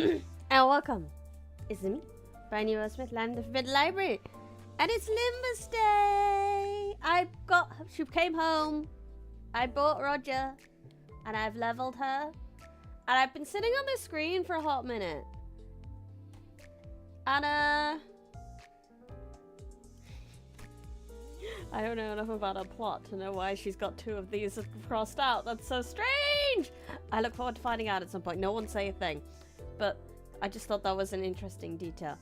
And welcome. It's me, Brian Euro Smith, Land of Forbidden Library. And it's Limbus Day! She came home, I bought Roger, and I've leveled her. And I've been sitting on the screen for a hot minute. And I don't know enough about her plot to know why she's got two of these crossed out. That's so strange! I look forward to finding out at some point. No one say a thing. But I just thought that was an interesting detail.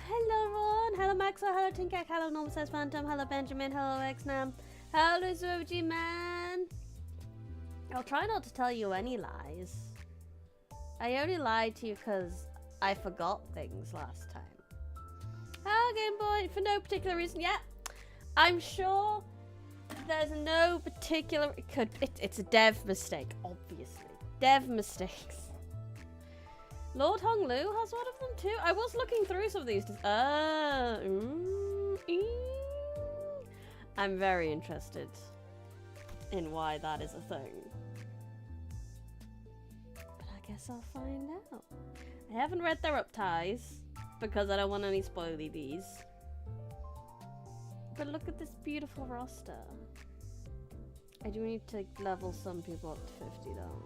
Hello Ron, hello Maxo, hello Tinkak, hello Normal Says Phantom, hello Benjamin, hello Xnam, hello Zoji Man. I'll try not to tell you any lies. I only lied to you because I forgot things last time. Hello Game Boy, for no particular reason. Yeah, I'm sure there's no particular... It's a dev mistake, obviously. Dev mistakes. Lord Hong Lu has one of them too. I was looking through some of these. I'm very interested in why that is a thing. But I guess I'll find out. I haven't read their upties because I don't want any spoily bees. But look at this beautiful roster. I do need to level some people up to 50 though.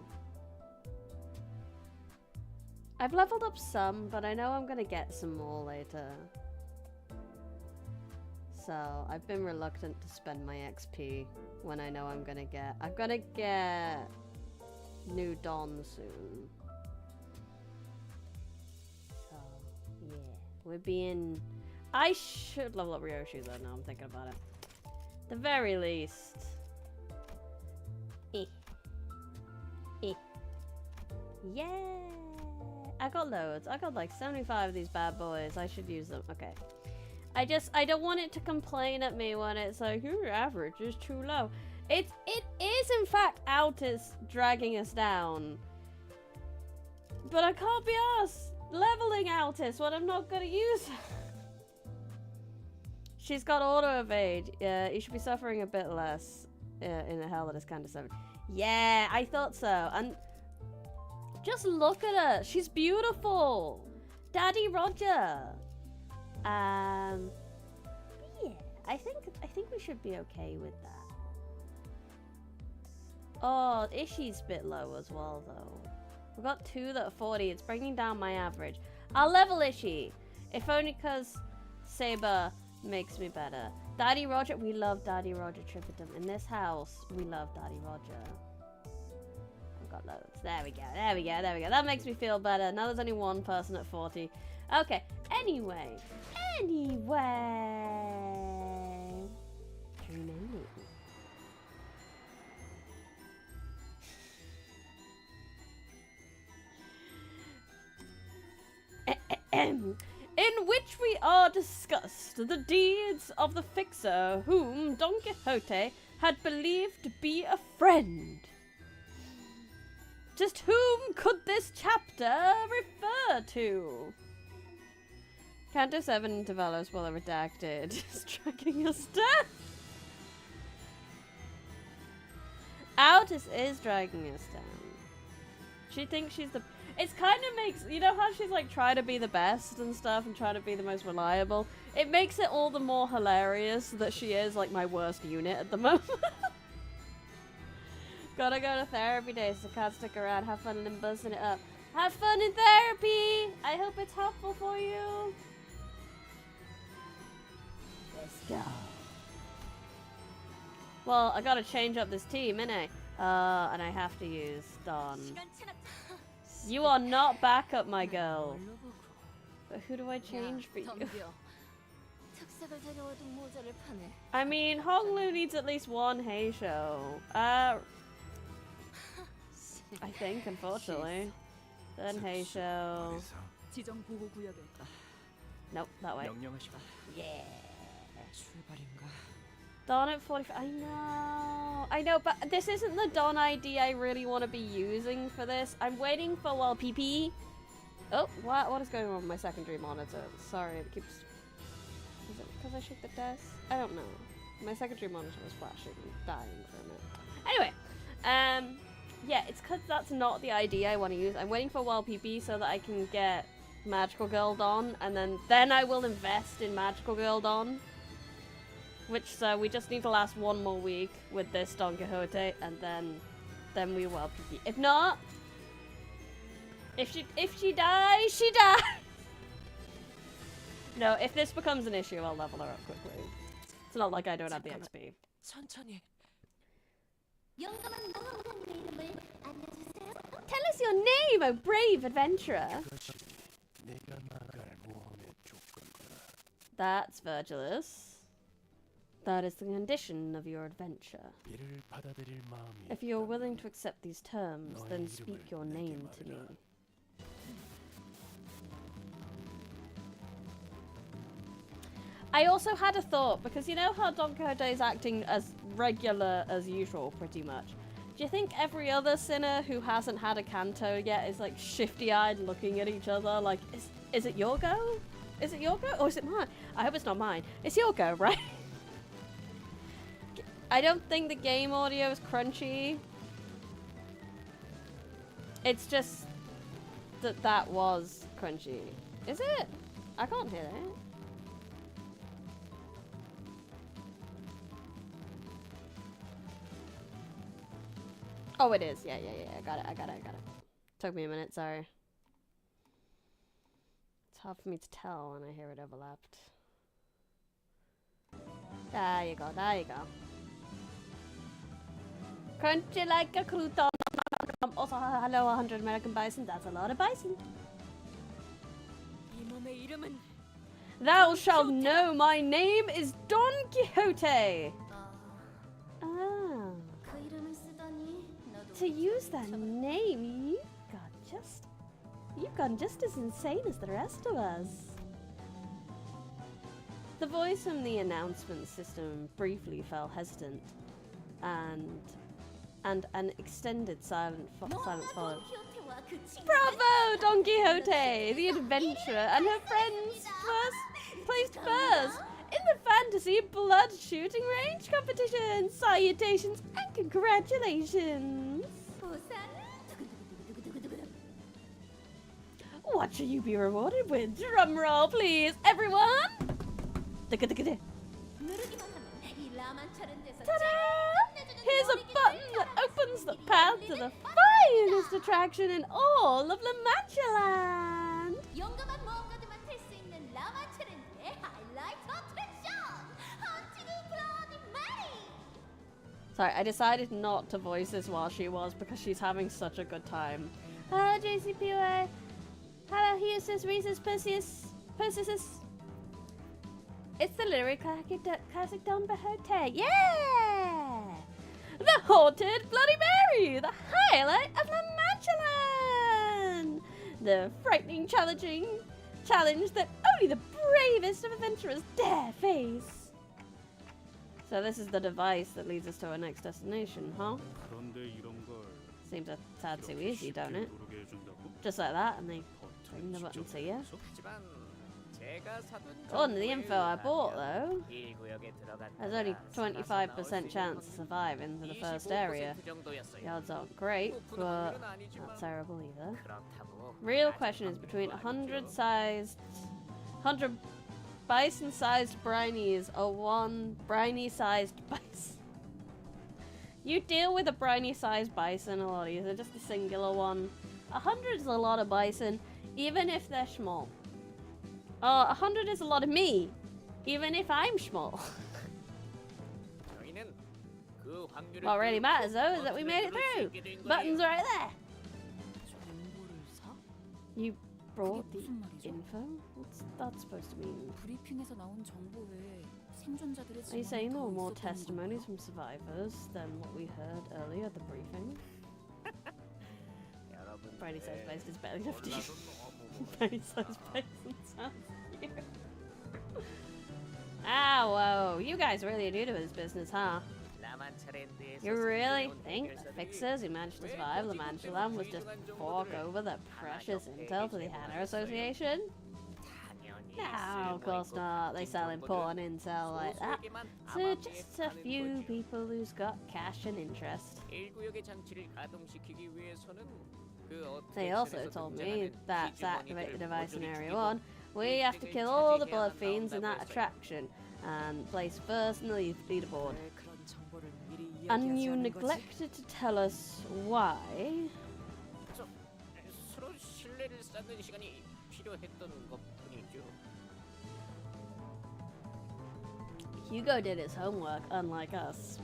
I've leveled up some, but I know I'm gonna get some more later. So I've been reluctant to spend my XP when I know I'm gonna get new Dawn soon. So yeah, we're being... I should level up Ryoshi though, now I'm thinking about it. The very least. Yeah! I got loads. I got like 75 of these bad boys. I should use them. Okay. I don't want it to complain at me when it's like, your average is too low. It is in fact Altis dragging us down. But I can't be arsed leveling Altis when I'm not gonna use her. She's got auto evade. Yeah, you should be suffering a bit less in a hell that is kind of 7. Yeah, I thought so. And just look at her. She's beautiful. Daddy Roger. Yeah, I think we should be okay with that. Oh, Ishi's a bit low as well though. We've got 2 that are 40. It's bringing down my average. I'll level Ishi. If only because Saber makes me better. Daddy Roger, we love Daddy Roger Tripperdom. In this house, we love Daddy Roger. Got loads. There we go. There we go. There we go. That makes me feel better. Now there's only one person at 40. Okay. Anyway. In which we are discussed the deeds of the fixer whom Don Quixote had believed to be a friend. Just whom could this chapter refer to? Canto 7 develops while redacted is tracking us down. Altis is dragging us down. She thinks she's the... It's kind of makes... You know how she's like trying to be the best and stuff and trying to be the most reliable? It makes it all the more hilarious that she is like my worst unit at the moment. Gotta go to therapy days, so can't stick around. Have fun and buzzing it up. Have fun in therapy! I hope it's helpful for you. Let's go. Well, I gotta change up this team, innit? And I have to use Dawn. You are not backup, my girl. But who do I change for you? I mean, Hong Lu needs at least one Heisho. I think, unfortunately. Then Heisho. Nope, that way. Yeah. Dawn at 45. I know, but this isn't the Dawn ID I really want to be using for this. I'm waiting for PP. Oh, what is going on with my secondary monitor? Sorry, it keeps... Is it because I shook the desk? I don't know. My secondary monitor was flashing and dying for a minute. Anyway, Yeah, it's because that's not the ID I want to use. I'm waiting for Wild PP so that I can get Magical Girl Dawn, and then I will invest in Magical Girl Dawn. Which, we just need to last one more week with this Don Quixote, and then we Wild PP. If not, if she dies, she dies! No, if this becomes an issue, I'll level her up quickly. It's not like I don't have the XP. Tell us your name, oh brave adventurer! That's Virgilus. That is the condition of your adventure. If you are willing to accept these terms, then speak your name to me. I also had a thought, because you know how Don Quixote is acting as regular as usual, pretty much. Do you think every other sinner who hasn't had a Canto yet is like shifty-eyed looking at each other like, is it your go? Is it your go? Or is it mine? I hope it's not mine. It's your go, right? I don't think the game audio is crunchy. It's just that was crunchy. Is it? I can't hear it. Oh, it is. Yeah. I got it. Took me a minute, sorry. It's hard for me to tell when I hear it overlapped. There you go. Crunchy like a crouton. Also, hello, 100 American bison. That's a lot of bison. Thou shalt know my name is Don Quixote. Ah. To use that name, you've gone just as insane as the rest of us. The voice from the announcement system briefly fell hesitant, and an extended silence followed. Bravo, Don Quixote, the adventurer, and her friends placed first in the fantasy blood shooting range competition. Salutations and congratulations. What shall you be rewarded with? Drum roll, please, everyone. Ta-da! Here's a button that opens the path to the finest attraction in all of La Mancha Land. Sorry, I decided not to voice this while she was because she's having such a good time. Hello, JCPOA. Hello, Husis, Rhesus, Perseus. It's the lyric classic Don Quixote. Yeah! The haunted Bloody Mary, the highlight of La Mancha Land. The frightening challenge that only the bravest of adventurers dare face. So this is the device that leads us to our next destination, huh? Seems a tad too easy, don't it? Just like that, and they bring the button to you. According to the info I bought, though, there's only 25% chance to survive into the first area. The odds aren't great, but not terrible either. Real question is between 100 bison-sized brinies or one briny-sized bison. You deal with a briny-sized bison a lot easier, just a singular one. 100 is a lot of bison, even if they're small. 100 is a lot of me, even if I'm small. What really matters, though, is that we made it through. Buttons right there. You brought the info? What's that supposed to mean? Are you saying there were more testimonies from survivors than what we heard earlier at the briefing? Brady says based is better than 50. Brady says based sounds cute. Ah, whoa. You guys really are new to this business, huh? You really think the fixers who managed to survive La Mancha Land was just fork over that precious intel to the Hannah Association? No, of course not. They sell import and intel like that to just a few people who's got cash and interest. They also told me that to activate the device in Area 1, we have to kill all the blood fiends in that attraction and place first in the leaderboard. And you neglected to tell us why. Hugo did his homework, unlike us.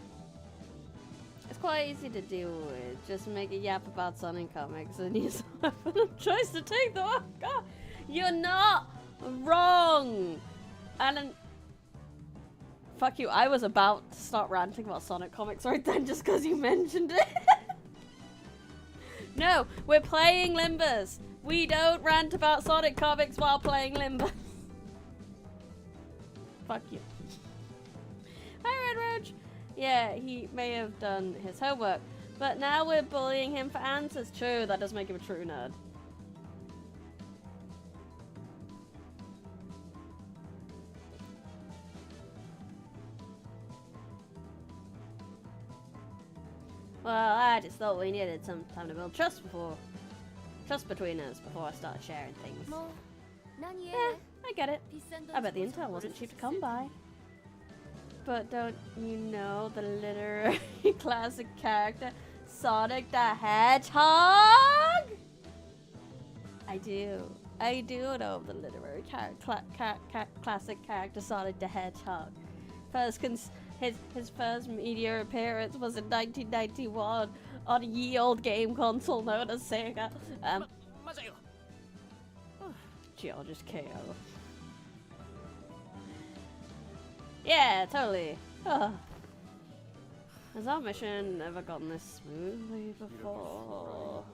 It's quite easy to deal with. Just make a yap about Sonic comics and you have a choice to take the walk. Oh, you're not wrong! And then, fuck you, I was about to start ranting about Sonic comics right then just because you mentioned it. No, we're playing Limbus. We don't rant about Sonic comics while playing Limbus. Fuck you. Hi, Red Roach. Yeah, he may have done his homework, but now we're bullying him for answers. True, that does make him a true nerd. Well, I just thought we needed some time to build trust between us before I started sharing things. Yeah, I get it. I bet the intel wasn't cheap to come by. But don't you know the literary classic character, Sonic the Hedgehog? I do know the literary classic character, Sonic the Hedgehog. His first media appearance was in 1991 on a ye old game console known as Sega. Geologist KO. Yeah, totally. Has our mission ever gotten this smoothly before?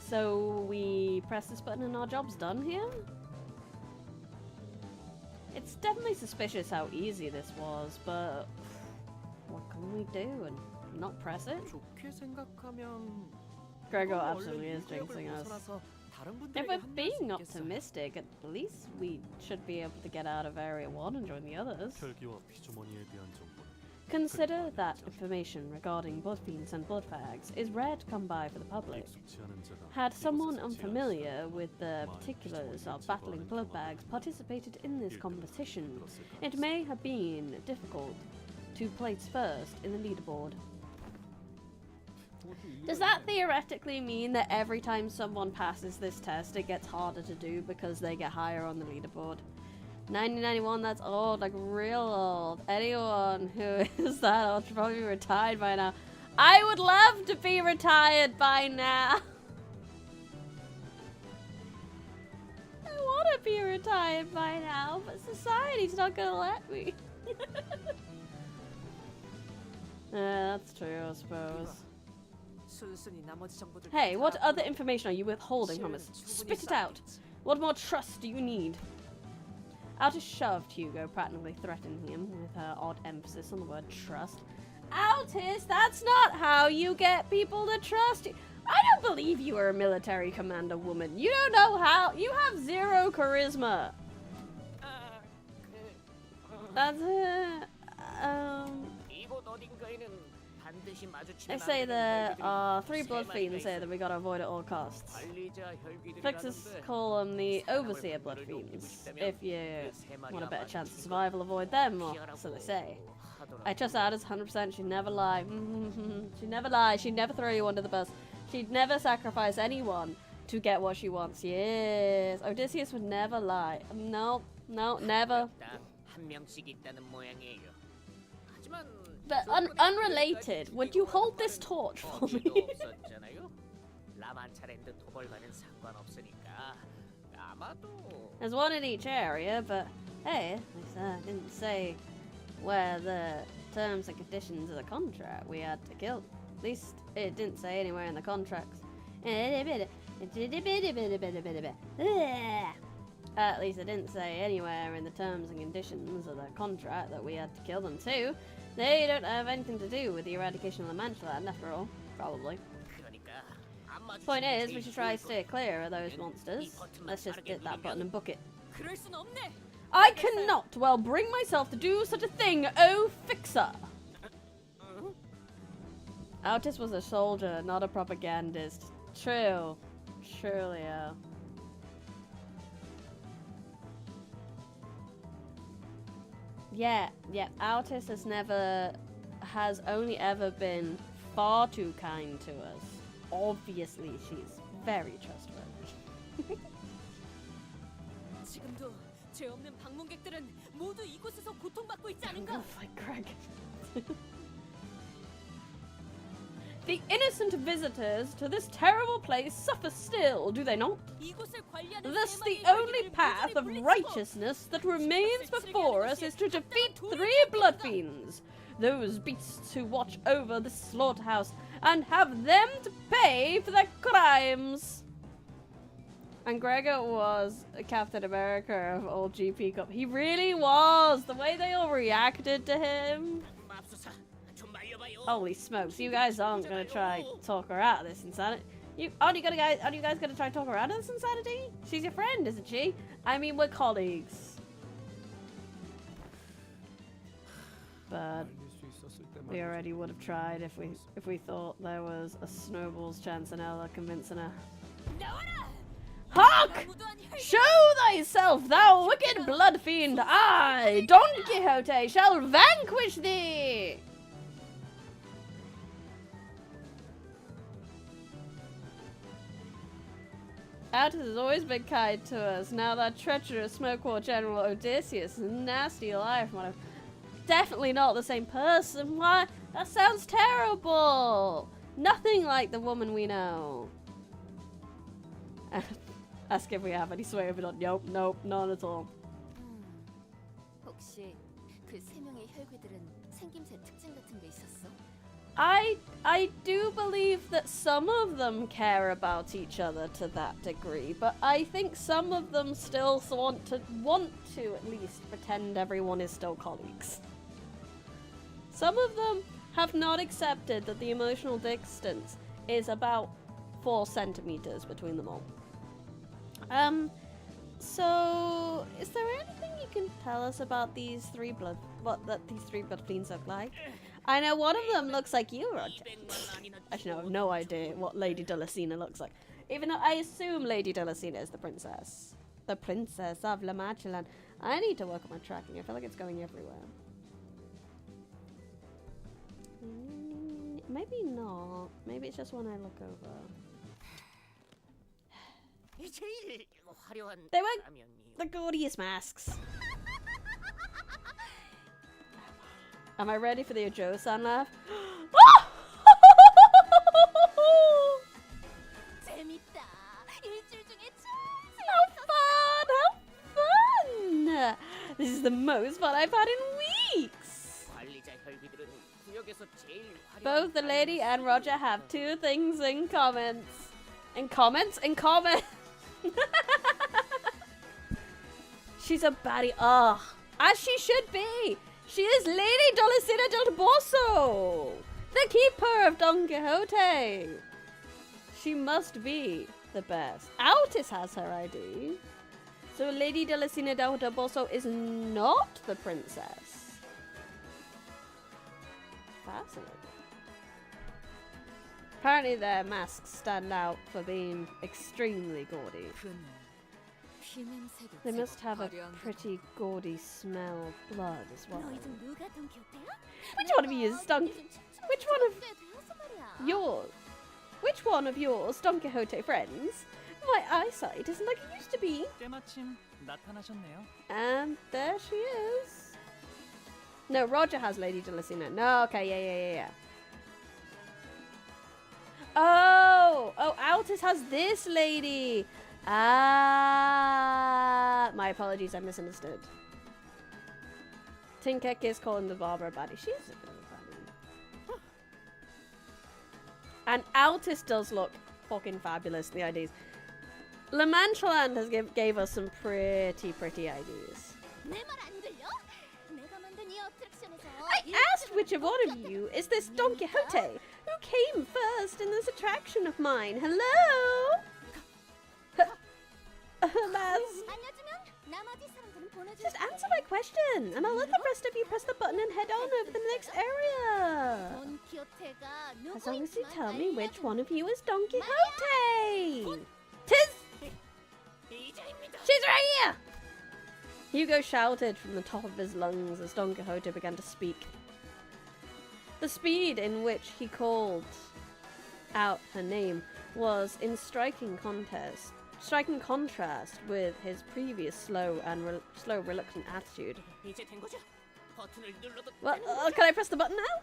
So we press this button and our job's done here? It's definitely suspicious how easy this was, but what can we do and not press it? Gregor absolutely is jinxing us. If we're being optimistic, at least we should be able to get out of Area 1 and join the others. Consider that information regarding blood fiends and blood fags is rare to come by for the public. Had someone unfamiliar with the particulars of battling blood bags participated in this competition, it may have been difficult to place first in the leaderboard. Does that theoretically mean that every time someone passes this test, it gets harder to do because they get higher on the leaderboard? 1991, that's old, like real old. Anyone who is that old should probably be retired by now. I would love to be retired by now. I want to be retired by now, but society's not gonna let me. That's true, I suppose. Hey, what other information are you withholding from us? Spit it out. What more trust do you need? Altis shoved Hugo, practically threatening him with her odd emphasis on the word trust. Altis, that's not how you get people to trust you. I don't believe you are a military commander woman. You don't know how. You have zero charisma. That's it. They say there are 3 blood fiends here that we gotta avoid at all costs. Fixers call them the overseer blood fiends. If you want a better chance of survival, avoid them, or so they say. I trust Alice 100%. She'd never lie. She'd never lie. She'd never throw you under the bus. She'd never sacrifice anyone to get what she wants. Yes. Odysseus would never lie. No, never. But unrelated, would you hold this torch for me? There's one in each area, but hey, at least I didn't say where the terms and conditions of the contract we had to kill. At least it didn't say anywhere in the contracts. At least it didn't say anywhere in the terms and conditions of the contract that we had to kill them too. They don't have anything to do with the eradication of the Manchland, after all. Probably. Point is, we should try to stay clear of those monsters. Let's just hit that button and book it. I cannot well bring myself to do such a thing, oh fixer! Altis was a soldier, not a propagandist. True. Surely, yeah. Yeah, Altis has only ever been far too kind to us. Obviously, she's very trustworthy. Like Greg. The innocent visitors to this terrible place suffer still, do they not? Thus the only path of righteousness that remains before us is to defeat 3 blood fiends, those beasts who watch over the slaughterhouse, and have them to pay for their crimes. And Gregor was Captain America of old GP Cup. He really was! The way they all reacted to him. Holy smokes, you guys aren't gonna try talk her out of this insanity. Aren't you guys gonna try talk her out of this insanity? She's your friend, isn't she? I mean, we're colleagues. But we already would have tried if we thought there was a snowball's chance in Ella convincing her. Hark! Show thyself, thou wicked blood fiend! I, Don Quixote, shall vanquish thee! Altis has always been kind to us. Now that treacherous smoke war General Odysseus, nasty life, whatever. Definitely not the same person. Why? That sounds terrible. Nothing like the woman we know. Ask if we have any sway over it. Nope, none at all. I do believe that some of them care about each other to that degree, but I think some of them still want to at least pretend everyone is still colleagues. Some of them have not accepted that the emotional distance is about 4 centimeters between them all. So is there anything you can tell us about these 3 blood fiends look like? I know one of them looks like you, Roger. Actually, no, I have no idea what Lady Dulacina looks like. Even though I assume Lady Dulacina is the princess. The princess of La Magellan. I need to work on my tracking. I feel like it's going everywhere. Maybe not. Maybe it's just when I look over. They were the gaudiest masks. Am I ready for the Ojo-san laugh? How fun! This is the most fun I've had in weeks! Both the lady and Roger have 2 things in common. In common! She's a baddie. As she should be! She is Lady Dulacina del Toboso, the keeper of Don Quixote. She must be the best. Altis has her ID. So Lady Dulacina del Toboso is not the princess. Fascinating. Apparently their masks stand out for being extremely gaudy. They must have a pretty gaudy smell of blood as well. Which one of you is Don? Which one of yours Don Quixote friends? My eyesight isn't like it used to be. And there she is. No, Roger has Lady Dulacina. No, okay, yeah. Oh, Altis has this lady. My apologies, I misunderstood. Tinkek is calling the barber a baddie. She is a bit of a baddie. And Altis does look fucking fabulous, the IDs. La Manchaland has gave us some pretty IDs. I asked which of one of you is this Don Quixote? Who came first in this attraction of mine? Hello? Alas. Just answer my question, and I'll let the rest of you press the button and head on over to the next area. As long as you tell me which one of you is Don Quixote. Tis! She's right here! Hugo shouted from the top of his lungs as Don Quixote began to speak. The speed in which he called out her name was in striking contrast with his previous slow, reluctant attitude. Well, can I press the button now?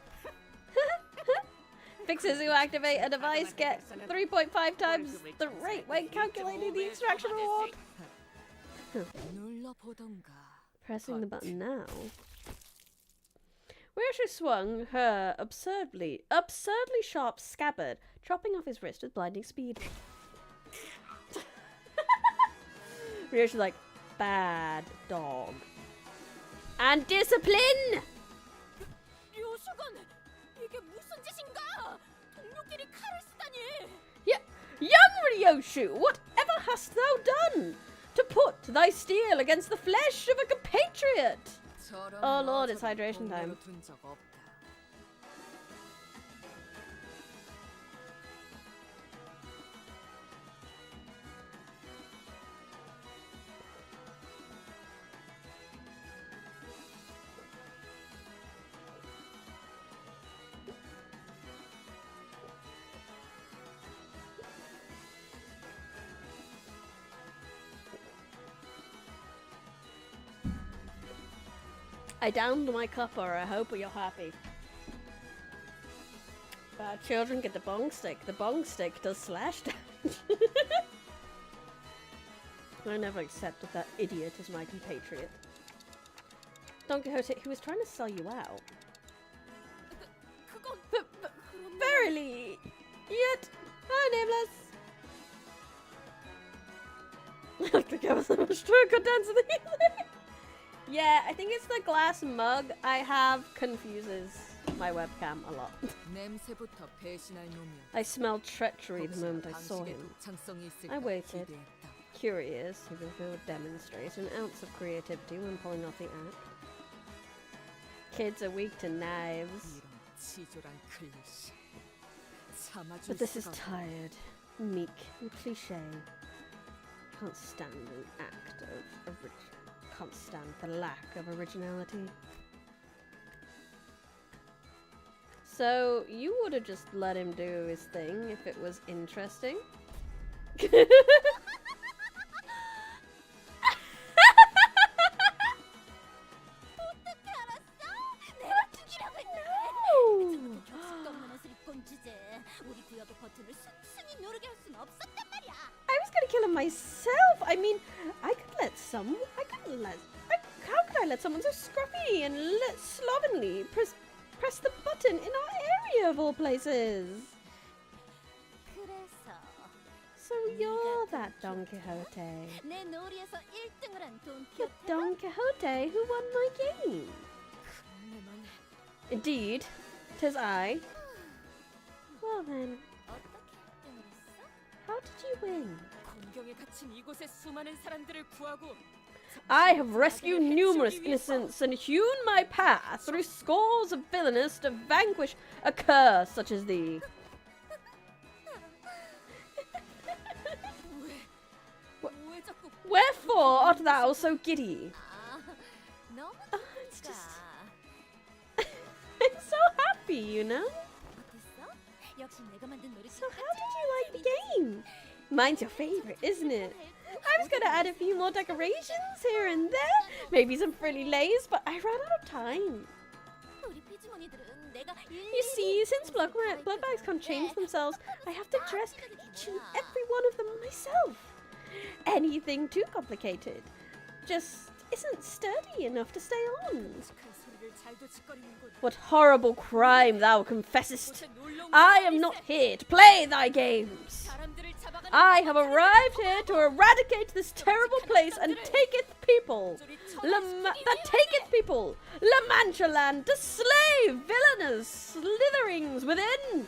Fixers who activate a device get 3.5 times the rate when calculating the extraction reward. Pressing the button now. Ryoshu swung her absurdly sharp scabbard, chopping off his wrist with blinding speed. Ryoshu's like, bad dog. And discipline! Young Ryoshu, whatever hast thou done to put thy steel against the flesh of a compatriot? Oh lord, it's hydration time. I downed my cuppa, I hope you're happy. Bad children get the bong stick. The bong stick does slash damage. I never accepted that idiot as my compatriot. Don Quixote, who was trying to sell you out. But verily, yet, I'm nameless. Like the guy was so much stroke dance of the evening. Yeah, I think it's the glass mug I have confuses my webcam a lot. I smelled treachery the moment I saw him. I waited, curious if he would demonstrate an ounce of creativity when pulling off the act. Kids are weak to knives. But this is tired, meek, and cliché. Can't stand an act of can't stand the lack of originality. So, you would have just let him do his thing if it was interesting? I was gonna kill him myself! I mean, how could I let someone so scruffy and slovenly press the button in our area of all places? So you're that Don Quixote. You're Don Quixote who won my game. Indeed, 'tis I. Well then, how did you win? I have rescued numerous innocents and hewn my path through scores of villainous to vanquish a curse such as thee. Wherefore art thou so giddy? Oh, it's just... I'm so happy, you know? So how did you like the game? Mine's your favorite, isn't it? I was gonna add a few more decorations here and there, maybe some frilly lace, but I ran out of time. You see, since blood bags can't change themselves, I have to dress each and every one of them myself. Anything too complicated just isn't sturdy enough to stay on. What horrible crime thou confessest! I am not here to play thy games. I have arrived here to eradicate this terrible place and taketh people, that taketh people, La Mancha land, to slay villainous slitherings within.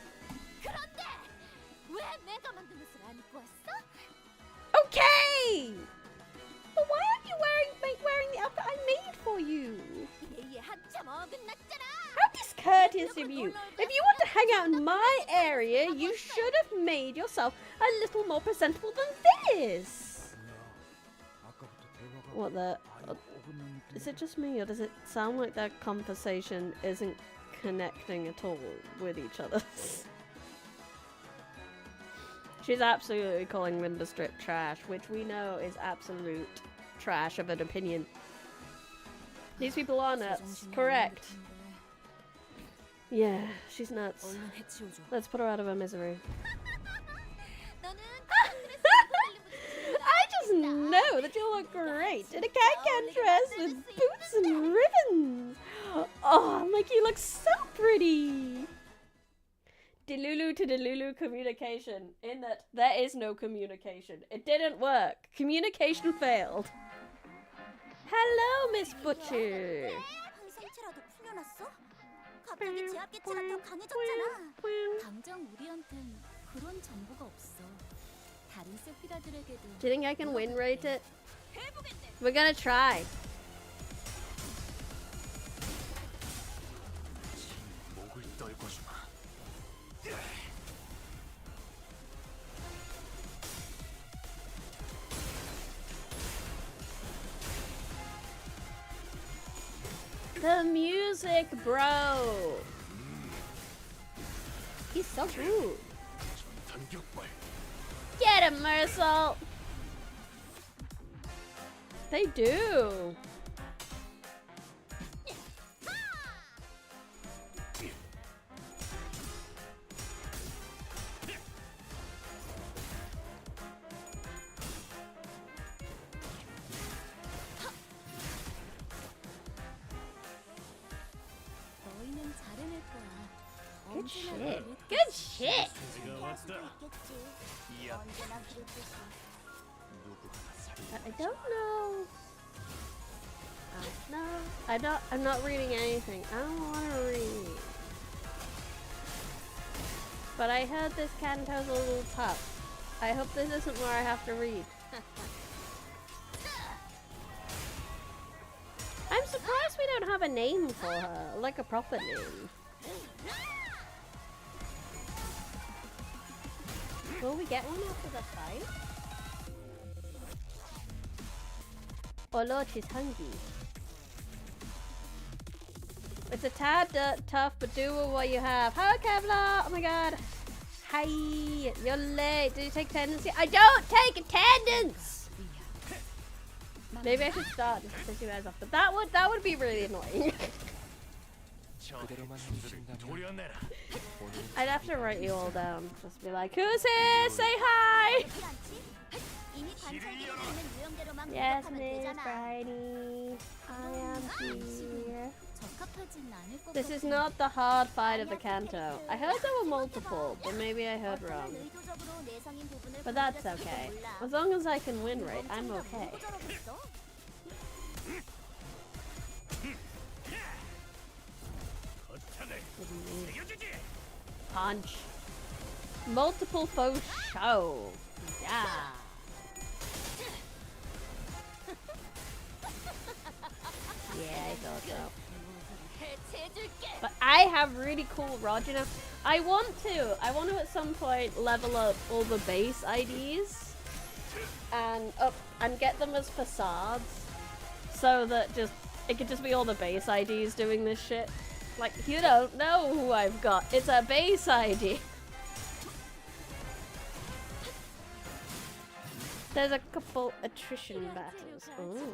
Okay! But why aren't you wearing the outfit I made for you? How discourteous of you! If you want to hang out in my area, you should have made yourself a little more presentable than this! What the... is it just me, or does it sound like that conversation isn't connecting at all with each other? She's absolutely calling Limbus Strip trash, which we know is absolute trash of an opinion. These people are nuts. Correct. Yeah, she's nuts. Let's put her out of her misery. I just know that you'll look great in a can dress with boots and ribbons. Oh, like you look so pretty. Delulu to Delulu communication, in that there is no communication. It didn't work. Communication failed. Hello, Miss Butcher. Do you think I can win rate it? We're gonna try. The music, bro! He's so rude. Get him, Mercel! They do! Good shit. Good shit! I don't know. No, I'm not reading anything. I don't want to read. But I heard this Canto's a little tough. I hope this isn't where I have to read. I'm surprised we don't have a name for her, like a proper name. Will we get one after the fight? Oh lord, she's hungry. It's a tad tough, but do with what you have. Hello, Kevlar! Oh my god. Hi! You're late. Did you take attendance? I don't take attendance! Maybe I should start and piss you guys off, but that would be really annoying. I'd have to write you all down. Just be like, who's here? Say hi! Yes, Miss Bridie. I am here. This is not the hard fight of the Canto. I heard there were multiple, but maybe I heard wrong. But that's okay. As long as I can win right, I'm okay. Punch. Multiple foes show. Yeah. Yeah, I thought so. But I have really cool Roger now. I want to at some point level up all the base IDs and get them as facades, so that it could just be all the base IDs doing this shit. Like, you don't know who I've got. It's a base ID. There's a couple attrition battles. Ooh.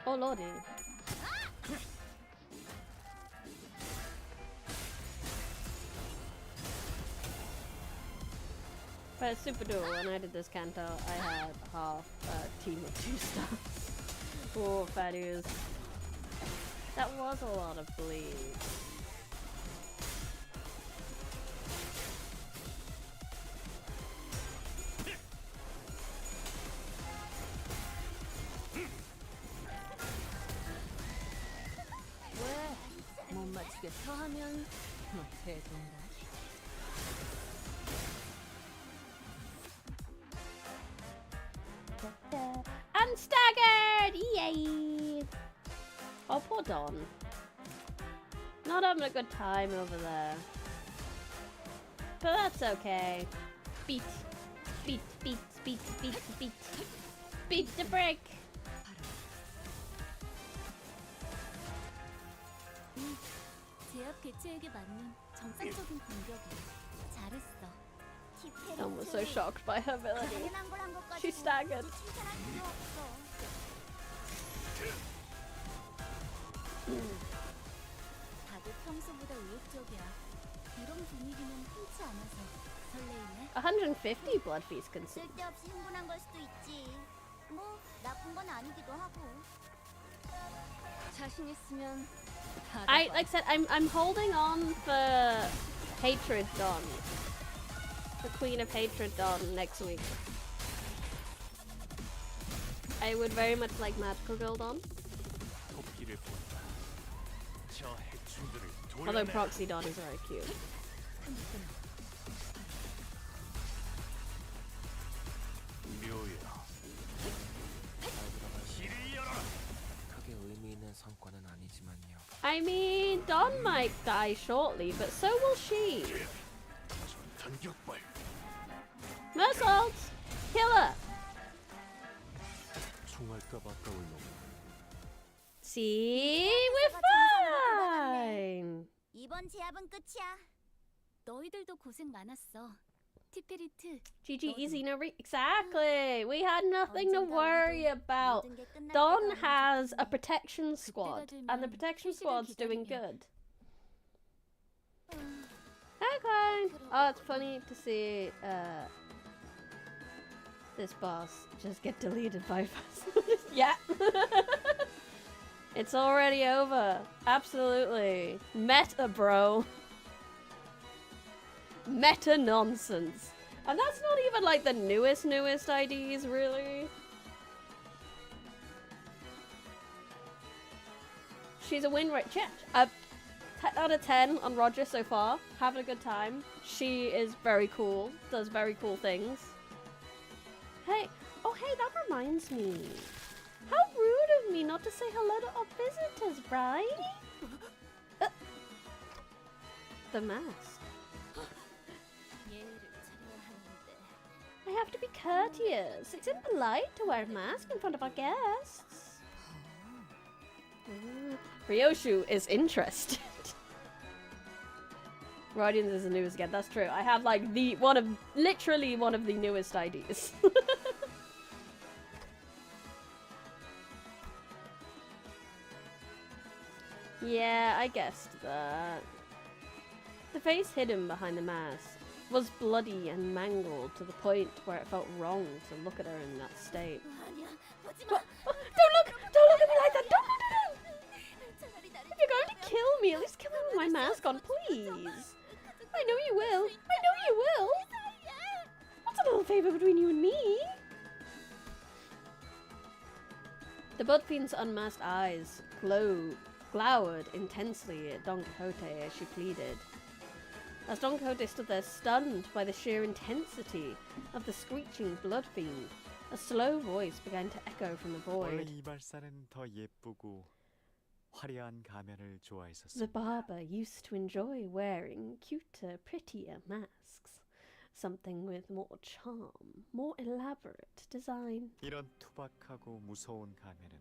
Oh lordy. But it's super dual. When I did this Canto, I had half a team of 2 stars. Oh, fatties. That was a lot of bleed. 더 하면 뭐 대동가. Unstaggered! Yay! Oh, poor Don. Not having a good time over there. But that's okay. Beat. Beat, beat, beat, beat, beat. Beat the break! 제압 개체에게 맞는 정상적인 공격이야. 잘했어. Don was so shocked by her ability. She staggered. 다들 평소보다 의욕적이야. 이런 분위기는 흔치 않아서 설레이네. 150 blood feast consumed. 쓸데없이 흥분한 걸 수도 있지. 뭐 나쁜 건 아니기도 하고. 자신 있으면 Like I said, I'm holding on for Hatred Dawn. The Queen of Hatred Dawn next week. I would very much like Magical Girl Dawn. Although Proxy Dawn is very cute. I mean, Dawn might die shortly, but so will she. Mersault! Kill her! See? We're fine! 이번 제압은 끝이야. 너희들도 고생 많았어. 티페리트. GG, easy, no exactly! We had nothing to worry about. Dawn has a protection squad, and the protection squad's doing good. Okay. Oh, it's funny to see this boss just get deleted by us. Yeah. It's already over. Absolutely. Meta, bro. Meta nonsense. And that's not even like the newest IDs, really. She's a win rate. Yeah. 10 out of 10 on Roger so far. Having a good time. She is very cool. Does very cool things. Hey. Oh, hey, that reminds me. How rude of me not to say hello to our visitors, right? The mask. I have to be courteous. It's impolite to wear a mask in front of our guests. Ryoshu is interested. Radiant is the newest again. That's true. I have like literally one of the newest IDs. Yeah, I guessed that. The face hidden behind the mask was bloody and mangled to the point where it felt wrong to look at her in that state. What? Oh, don't look at me like that! Don't! If you're going to kill me, at least kill me with my mask on, please! I know you will! I know you will! What's a little favor between you and me? The Blood Fiend's unmasked eyes glowered intensely at Don Quixote as she pleaded. As Don Quixote stood there stunned by the sheer intensity of the screeching Blood Fiend, a slow voice began to echo from the void. The barber used to enjoy wearing cuter, prettier masks. Something with more charm, more elaborate design. 이런 투박하고 무서운 가면은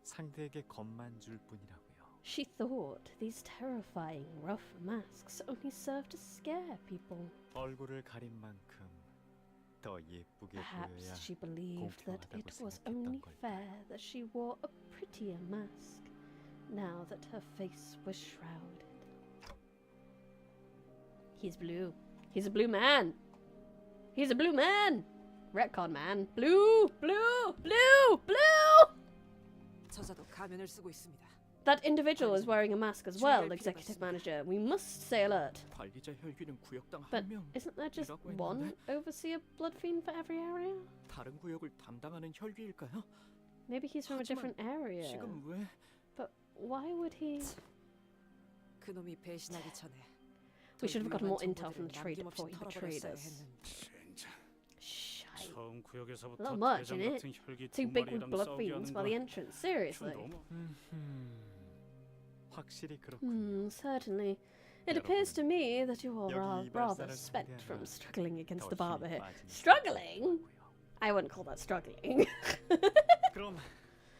상대에게 겁만 줄 뿐이라고요. She thought these terrifying, rough masks only served to scare people. 얼굴을 가린 만큼 더 예쁘게 Perhaps 보여야 she believed that it was only fair that she wore a prettier mask, now that her face was shrouded. He's blue. He's a blue man. He's a blue man. Retcon man. Blue, blue, blue, blue. 저자도 가면을 쓰고 있습니다. That individual is wearing a mask as well, executive manager. We must stay alert. 관리자 혈귀는 구역당 But 한 명. isn't there just one overseer blood fiend for every area? 다른 구역을 담당하는 혈귀일까요? Maybe he's from a different area. 지금 왜? But why would he? 그놈이 배신하기 전에 We should have gotten more 돌 intel from the trader 남김없이 before he betrayed 털어버렸어야 us. 했는데. Shite. 처음 구역에서부터 Not much in 대장 it. 같은 혈기 Two 두 big 마리랑 blood 싸우게 fiends 하는 by the 건 entrance. 좀 Seriously. 너무 확실히 그렇군요. Certainly. It appears to me that you are rather spent from struggling against the barber here. Struggling? I wouldn't call that struggling. 그럼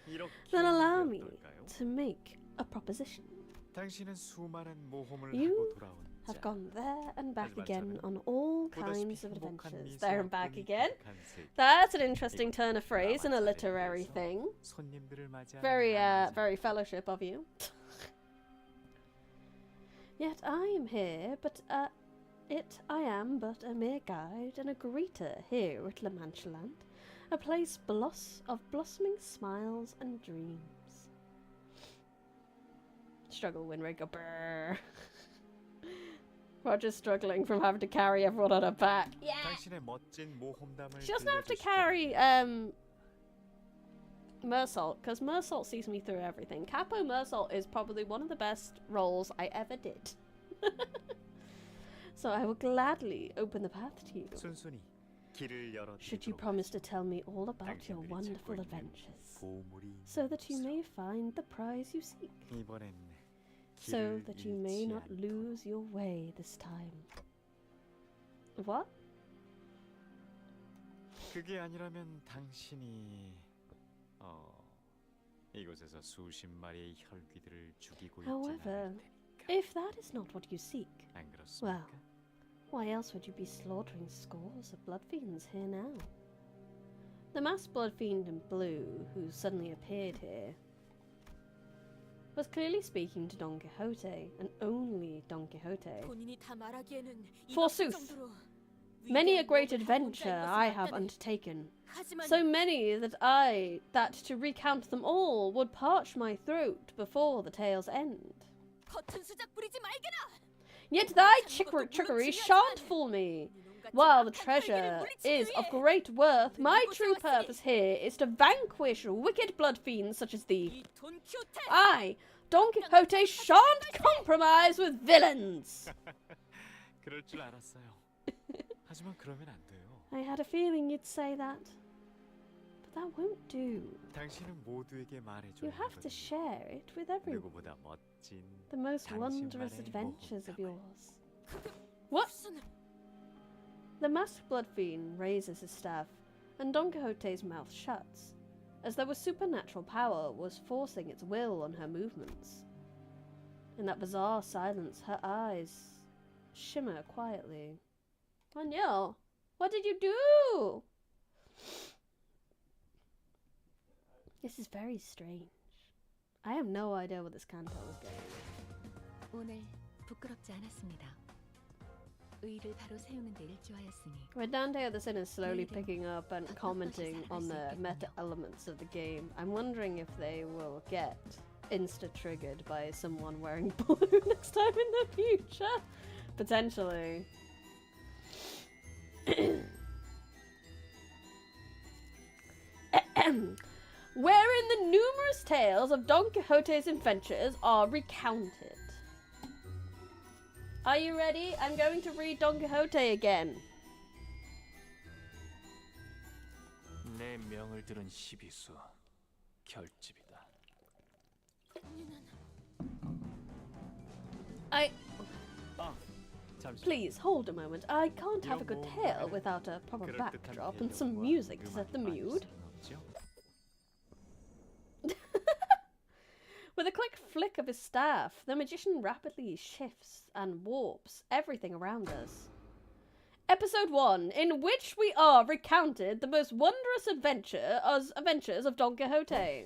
이렇게 Then allow me 어떨까요? to make a proposition. 당신은 수많은 모험을 You 하고 돌아온 Have 자. gone there and back 하지만 again 저는 on all 보다시피 kinds of 행복한 adventures. 미소와 There and back 꿈이 again. 가득한 세계. That's an interesting turn of phrase and a 나만 literary 잘해서 thing. 손님들을 맞이하는 Very, 남자. very fellowship of you. Yet I am here, but I am but a mere guide and a greeter here at La Mancheland, a place of blossoming smiles and dreams. Struggle Winrig go brrr. Roger's struggling from having to carry everyone on her back. Yeah. 당신의 멋진 모험담을 She doesn't have to 들려주시고 carry Mersault, because Mersault sees me through everything. Capo Mersault is probably one of the best roles I ever did. So I will gladly open the path to you. 순순히 길을 Should you 열어드리도록 promise to tell me all about your 당신들이 wonderful 찾고 있는 adventures, 보물이 so that you 있어. may find the prize you seek, 이번엔 so 길을 that you may 잃지 not 않도록. lose your way this time. What? 그게 아니라면 당신이 이곳에서 수십 마리의 혈귀들을 죽이고 있지 However, 않을 테니까. if that is not what you seek, 안 그렇습니까? why else would you be slaughtering scores of blood fiends here now? The masked blood fiend in blue, who suddenly appeared here, was clearly speaking to Don Quixote, and only Don Quixote. 본인이 다 말하기에는 Forsooth, 정도로 many a 위대한 great 모험을 하고 adventure 온다는 I 것은 have 맞다네. undertaken, 하지만 so many that to recount them all would parch my throat before the tale's end. 겉은 수작 부리지 말게나. Yet thy trickery shan't fool me. While the treasure is of great worth, my true purpose here is to vanquish wicked blood fiends such as thee. 이 돈키호테 I, Don Quixote, shan't compromise with villains. 그럴 줄 알았어요. 하지만 그러면 안 돼요. I had a feeling you'd say that. But that won't do. 당신은 모두에게 말해줘야 You have to 하거든요. share it with everyone. 누구보다 멋진 The most 당신만의 wondrous adventures of 모험담을. yours. What? 무슨 The masked blood fiend raises his staff, and Don Quixote's mouth shuts, as though a supernatural power was forcing its will on her movements. In that bizarre silence, her eyes shimmer quietly. Danielle, what did you do? This is very strange. I have no idea what this canto is going. 오늘 부끄럽지 않았습니다. 의를 바로 세우는 데 일조하였으니 When Dante at the Sin is slowly picking up and commenting on the meta elements of the game, I'm wondering if they will get insta-triggered by someone wearing blue next time in the future. Potentially. Wherein the numerous tales of Don Quixote's adventures are recounted. Are you ready? I'm going to read Don Quixote again. 내 명을 들은 시비수 결집이다. 잠시 Please hold a moment. I can't have a good tale without a proper backdrop and some music to set the mood. With a quick flick of his staff, the magician rapidly shifts and warps everything around us. Episode 1, in which we are recounted the most wondrous adventures of Don Quixote.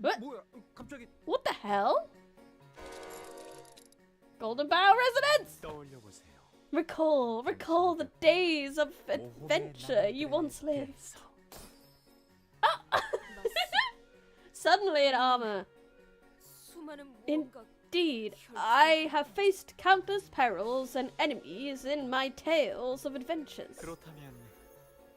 What? 뭐야? 갑자기 What the hell? Golden Bough Residence! 떠올려 보세요. Recall the days of adventure you once lived. Suddenly in armor. 수많은 In- 무언가 Indeed, I have faced countless perils and enemies in my tales of adventures. 그렇다면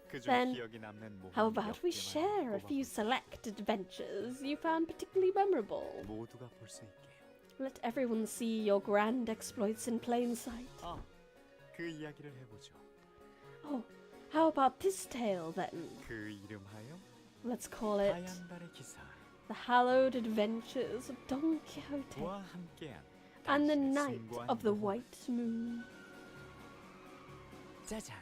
그중 Then, 기억이 남는 모험 How about 몇 we 개만 share a few 뽑아볼까요? select adventures you found particularly memorable? 모두가 볼 수 있게 Let everyone see your grand exploits in plain sight. 그 이야기를 해보죠. Oh, how about this tale then? 그 이름하여 Let's call it 하얀 달의 기사. The Hallowed Adventures of Don Quixote 와 함께한 and the 당신의 Night 숭고한 of the 모험. White Moon. 짜잔.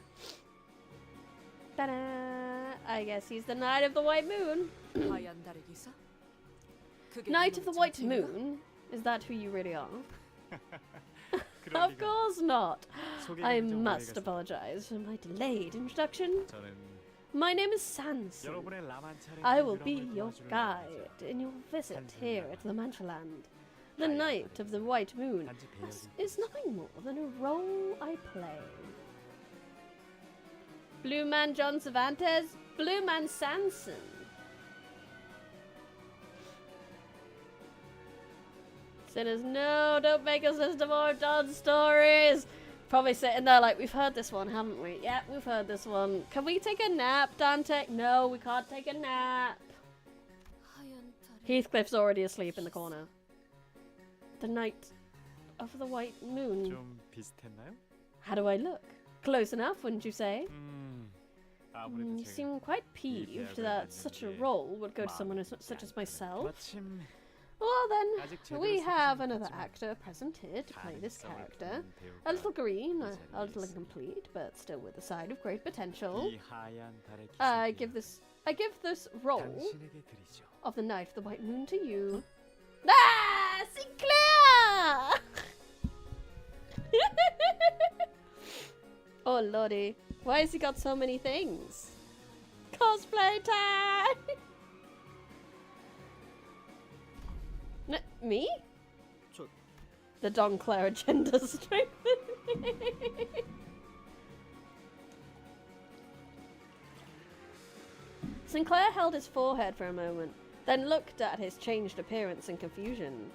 Ta-da! I guess he's the Knight of the White Moon. 하얀 달의 기사? 그게 Knight of the White 정체인가? Moon? Is that who you really are? 그럴 Of 리가. course not. 소개가 I 좀 must 오래가서 apologize for my delayed introduction. 저는 My name is Sanson. 여러분의 라만차를 I will be 유람을 your 도와주는 guide in your visit here at the Manchaland. The Knight of the White Moon 단지 배역이 is nothing more than a role I play. Blue Man John Cervantes, Blue Man Sanson. Sinners, no, don't make us listen to more John stories. Probably sitting there like, we've heard this one, haven't we? Yeah, we've heard this one. Can we take a nap, Dante? No, we can't take a nap. 하얀 달의 Heathcliff's already asleep in the corner. The Knight of the White Moon. 좀 비슷했나요? How do I look? Close enough, wouldn't you say? 아무래도 You 제가 seem quite peeved that such a role would go to someone such as myself. 마침 Well then, 아직 제대로 we have 쓰지는 another 못했지만 actor present here to play this 가능성을 character. 두는 배우가 A little green, 이 a little 자리에 incomplete, but still with a side of great potential. 이 하얀 달의 I 기사를 give this role 당신에게 드리죠. of the Knight of the White Moon to you. Ah, Sinclair! Oh lordy, why has he got so many things? Cosplay time! Me? 저- The Don Claire agenda strength. Sinclair held his forehead for a moment, then looked at his changed appearance in confusion.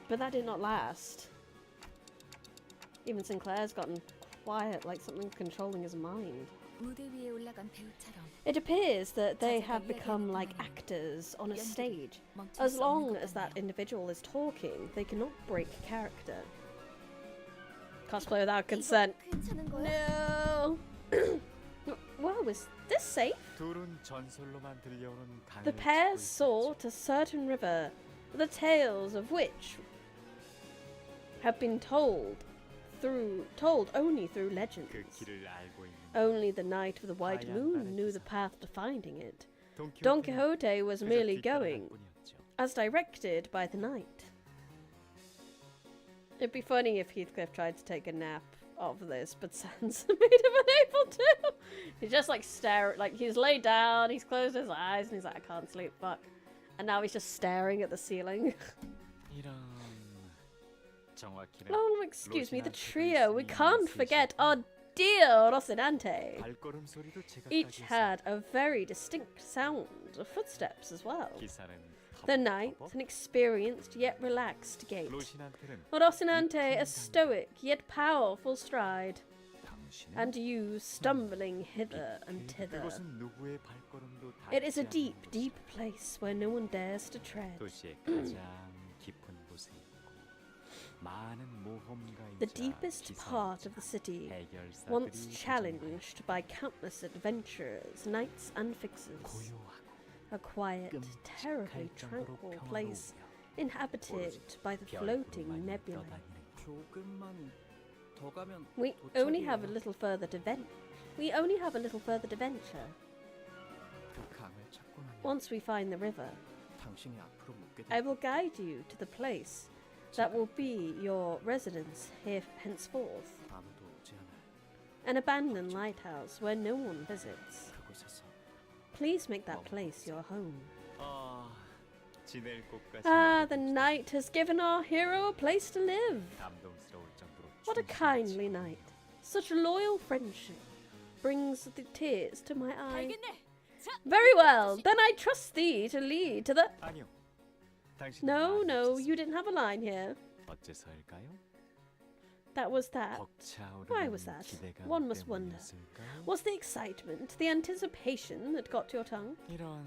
But that did not last. Even Sinclair's gotten quiet, like something controlling his mind. 무대 위에 올라간 배우처럼 It appears that they have become like actors on a stage. As long as that individual is talking, they cannot break character. Cosplay without consent. 괜찮은 거야? No! Well, is this safe? 둘은 전설로만 들려오는 강을 The pair 찾고 sought a certain river, the tales of which have been told only through 그 legends. 길을 알고 있는 Only the Knight of the White 하얀 Moon 달의 knew the 기사. path to finding it. Don Don Quixote was 그저 merely 뒷담화일 going 뿐이었죠. as directed by the knight. It'd be funny if Heathcliff tried to take a nap of this, but Sansa made him unable to. He's just like he's laid down, he's closed his eyes, and he's like, I can't sleep, fuck. And now he's just staring at the ceiling. 이런 정확히는 Oh, excuse me, the 로시나한테도 trio. We 있으니 can't 셋이 forget our dear Rocinante. 발걸음 소리도 Each 제각각이 had a very distinct sound of footsteps as well. 기사는 The knight, an experienced yet relaxed gait. 로시나한테는 Rocinante, a stoic yet powerful stride. 당신은 And you stumbling hither and thither. 그곳은 누구의 발걸음도 It is a 닿지 deep, 않는 deep place where no one dares to tread. 도시의 가장 깊은 곳에 있고 많은 모험가이자 The deepest part of the city, 해결사들이 once 거주하는 challenged by countless adventurers, knights and fixers. 고요하고 A quiet, terribly 끔찍할 정도로 tranquil place 평화로우며 inhabited by the floating 별구름만 nebulae. 떠다니는 조금만 더 가면 We only have a 도착이에요. little further to We only have a little further to venture. 그 강을 찾고 나면 Once we find the river, 당신이 앞으로 묻게 I 될 will guide you to the place that will be your residence here henceforth. 아무도 오지 않을 An abandoned lighthouse where no one visits. 그곳에서 Please make that place your home. 아, 지낼 곳까지 The knight has given our hero a place to live. 감동스러울 정도로 What a 충실한 kindly 친구. knight. Such loyal friendship brings the tears to my eyes. 알겠네. 자, Very well, then I trust thee to lead to the... 아니요. 당신은 No, 말이 no, 없었습니다. you didn't have a line here. 어째서일까요? That was that. 벅차오르는 Why was that? 기대감 One must wonder. 때문이었을까요? Was the excitement, the anticipation that got to your tongue? 이런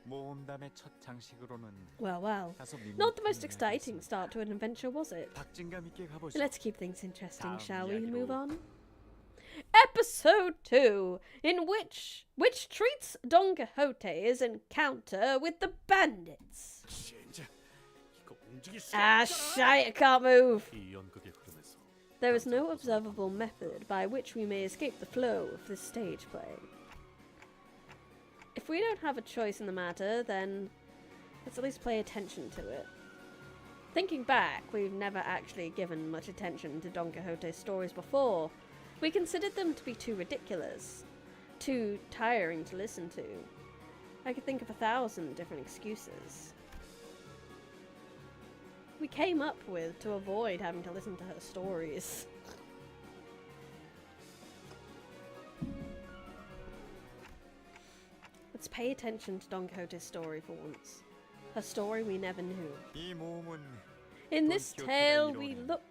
모험담의 첫 장식으로는 Well, well. 다소 Not the most 밋밋한 exciting 이야기였습니다. start to an adventure, was it? 박진감 있게 가보죠. Let's keep things interesting, 다음 shall we? 이야기로. Move on. Episode 2, in which treats Don Quixote's encounter with the bandits. Ah, shite, I can't move. There is no observable method by which we may escape the flow of this stage play. If we don't have a choice in the matter, then let's at least pay attention to it. Thinking back, we've never actually given much attention to Don Quixote's stories before. We considered them to be too ridiculous, too tiring to listen to. I could think of 1,000 different excuses we came up with to avoid having to listen to her stories. Let's pay attention to Don Quixote's story for once. Her story we never knew. 이 모험은 In this 돈 tale quijote가 we 이뤄낸 look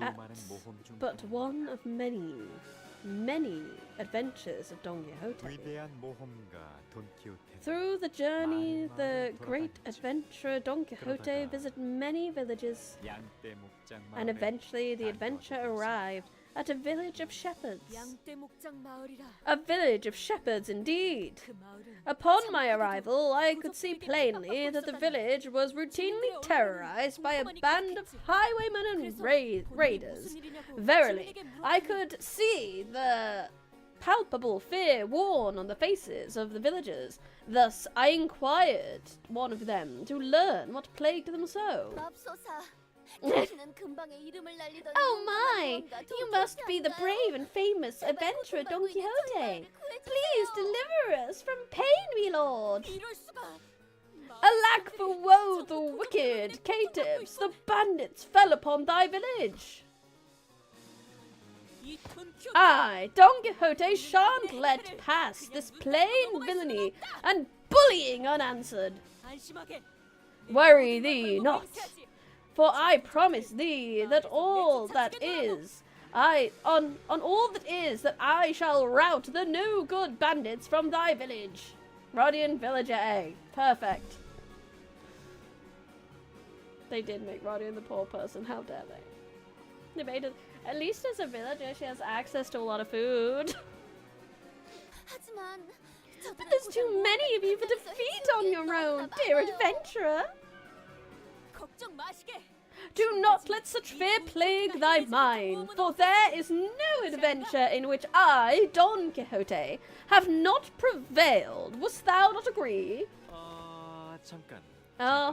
at 수많은 모험 중 but one of many adventures of Don Quixote. 위대한 모험가 돈 키호테. Through the journey, the great adventurer Don Quixote visited many villages, 양떼 목장 and 마을에 eventually the adventure arrived at a village of shepherds. 양떼 목장 마을이라. A village of shepherds indeed. 그 마을은 Upon my arrival, I could see plainly that the village was routinely terrorized by a band of highwaymen and raiders. Verily, I could see the palpable fear worn on the faces of the villagers. Thus, I inquired one of them to learn what plagued them so. 맙소사. 당신은 근방에 이름을 날리던 Oh my! 용감한 무언가 You 돈 must be the 키호테 brave and famous adventurer Don Quixote. Please deliver us from pain, me lord. 이럴 수가. Alack for woe, the wicked caitiffs, the bandits fell upon thy village. 이 돈 키호테. I, Don Quixote, shan't let pass this plain villainy and bullying unanswered. 안심하게. Worry thee not, for I promise thee that all that is, on all that is, that I shall rout the no good bandits from thy village. Rodian Villager A. Perfect. They did make Rodian the poor person, how dare they? They made it, at least as a villager she has access to a lot of food. 하지만 But there's too many of you to defeat on your own, dear adventurer. 걱정 마시게. Do not let such fear plague thy mind, for there is no adventure in which I, Don Quixote, have not prevailed. Wouldst thou not agree? 잠깐.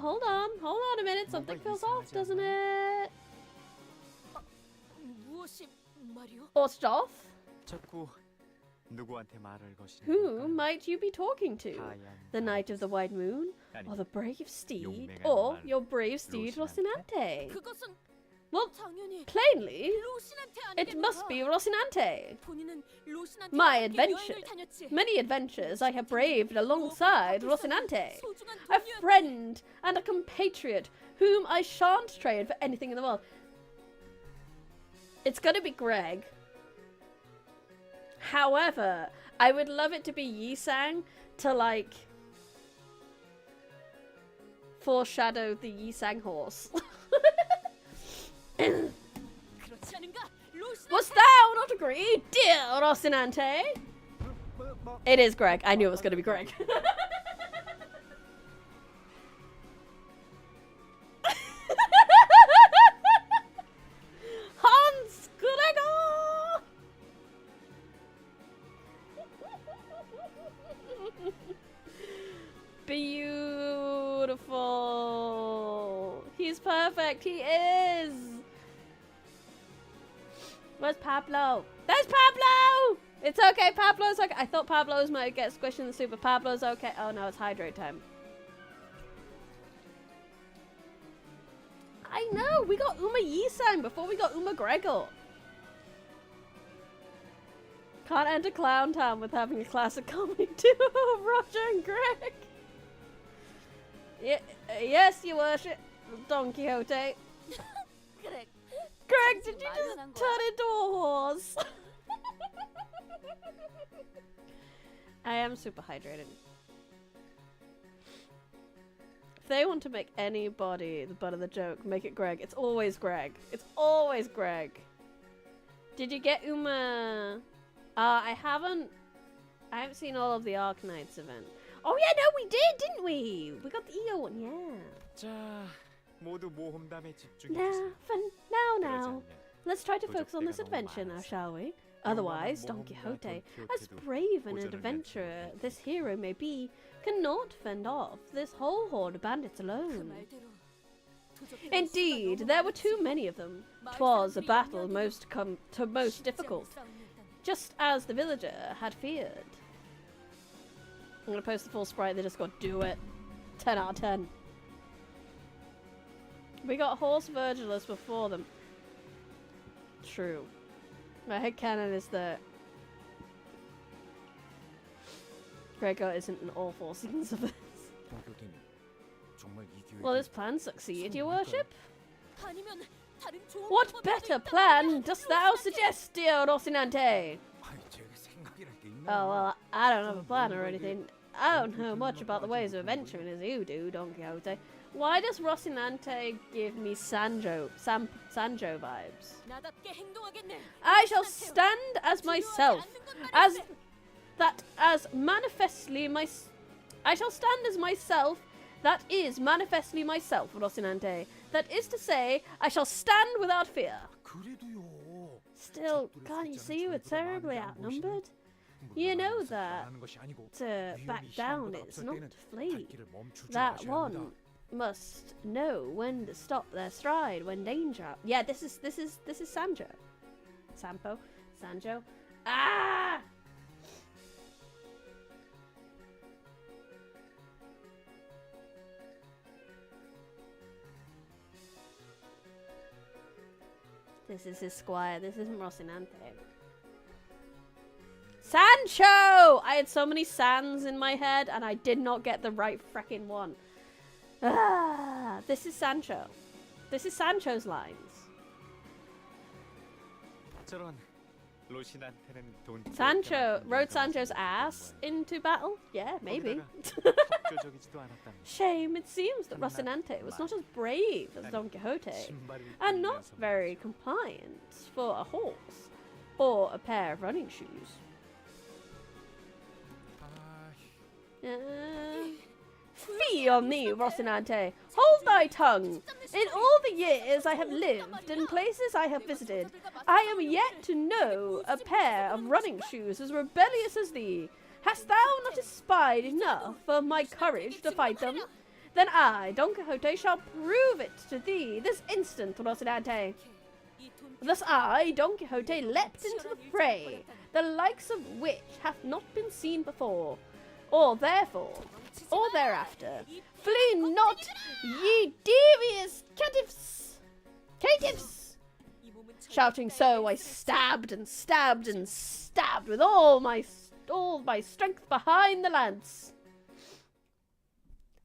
Hold on a minute. Something feels off, doesn't it? 무엇이 말이오? What's off? 자꾸 누구한테 말을 거시는 Who 걸까요? might you be talking to? 하얀 The Knight of the White Moon? 아니, Or the brave steed? 용맹한 Or 말, your brave steed, 로시난테? Rocinante? 그것은 Well, 당연히 plainly, 로신한테 it must be Rocinante. 본인은 로신한테 My 함께 adventure. 여행을 다녔지. Many adventures I have braved alongside Rocinante, 소중한 a 동료였지. friend and a compatriot whom I shan't trade for anything in the world. It's gonna be Greg. However, I would love it to be Yisang to like foreshadow the Yisang horse. 그렇지 않은가? 로신한테 Wast thou not agree, dear Rocinante? It is Greg. I knew it was gonna be Greg. Hans Gregor! Beautiful. He's perfect. He is. Where's Pablo? There's Pablo! It's okay, Pablo's okay. I thought Pablo's might get squished in the soup, but Pablo's okay. Oh no, it's hydrate time. I know, we got Uma Yisang before we got Uma Gregor. Can't enter Clown Town with having a classic comedy duo of Roger and Greg. Yes, your worship, Don Quixote. 그래. Greg, did you just turn into a horse? I am super hydrated. they want to make anybody the butt of the joke, make it Greg. It's always Greg. It's always Greg. Did you get Uma? I haven't seen all of the Arknights event. Oh yeah, no, we did, didn't we? We got the EO one, yeah. 자, 모두 모험담에 집중해 Now, 주세요. now. Let's try to focus on this adventure now, shall we? Otherwise, Don Quixote, as brave an adventurer this hero may be, cannot fend off this whole horde of bandits 그 alone. 말대로 도적들은 Indeed, 수가 there 너무 were too 많지. many of them. 마을 'Twas a 사람들이 battle 이야기로 most 쉽지 difficult, 않은 싸움이었다니. just as the villager had feared. I'm gonna post the full sprite, they just got do it. 10 out of 10. We got Horse Virgilus before them. True. My headcanon is that Gregor isn't in all 4 seasons of this. Will this plan succeed, your worship? 아니면 다른 좋은 What 방법이라도 better 있다고 plan 생각해. dost thou suggest, dear Rocinante? Oh, well, I don't have a plan or anything. I don't know much about the ways of adventuring as you do, Don Quixote. Why does Rocinante give me Sanjo vibes? 나답게 행동하겠네. I shall stand as myself, as manifestly I shall stand as myself, that is manifestly myself, Rocinante. That is to say, I shall stand without fear. Still, can't you see we're terribly outnumbered? You know that to back down is not to flee. That one must know when to stop their stride when danger. Yeah, this is Sanjo. Sanjo. Ah! This is his squire. This isn't Rocinante. Sancho! I had so many Sans in my head and I did not get the right frickin' one. Ah, this is Sancho. This is Sancho's lines. 저런 로신한테는 돈 Sancho rode Sancho's ass into battle? Yeah, maybe. 합교적이지도 않았다니. Shame, it seems that Rocinante was not as brave as Don Quixote, and not very compliant for a horse or a pair of running shoes. Fie on thee, Rocinante! Hold thy tongue! In all the years I have lived and places I have visited, I am yet to know a pair of running shoes as rebellious as thee. Hast thou not espied enough of my courage to fight them? Then I, Don Quixote, shall prove it to thee this instant, Rocinante. Thus I, Don Quixote, leapt into the fray, the likes of which hath not been seen before, or therefore, or thereafter. Flee not, ye devious caitiffs! Shouting so, I stabbed and stabbed and stabbed with all my strength behind the lance.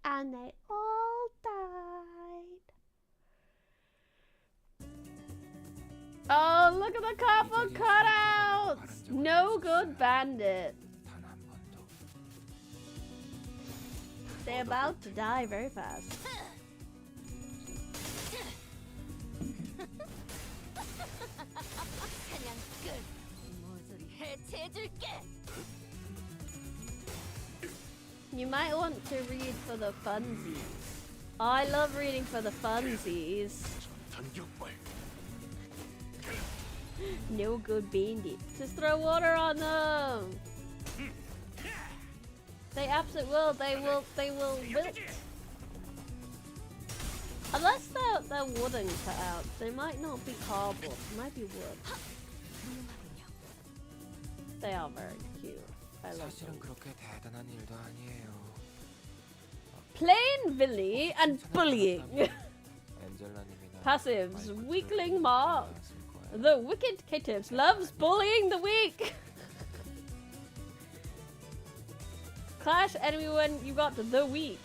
And they all died. Oh, look at the cardboard cutouts! No good bandit. They're about to die very fast. 사냥 끝. 모조리 해체해줄게. You might want to read for the funsies. I love reading for the funsies. No good bandits. Just throw water on them. They absolutely will. They will wilt. Unless they're wooden cutouts, they might not be cardboard. They might be wood. They are very cute. I love them. 그렇게 대단한 일도 아니에요. Plain villainy and bullying. Passives, weakling mark. The wicked caitiffs loves bullying the weak. Clash enemy when you got the weak.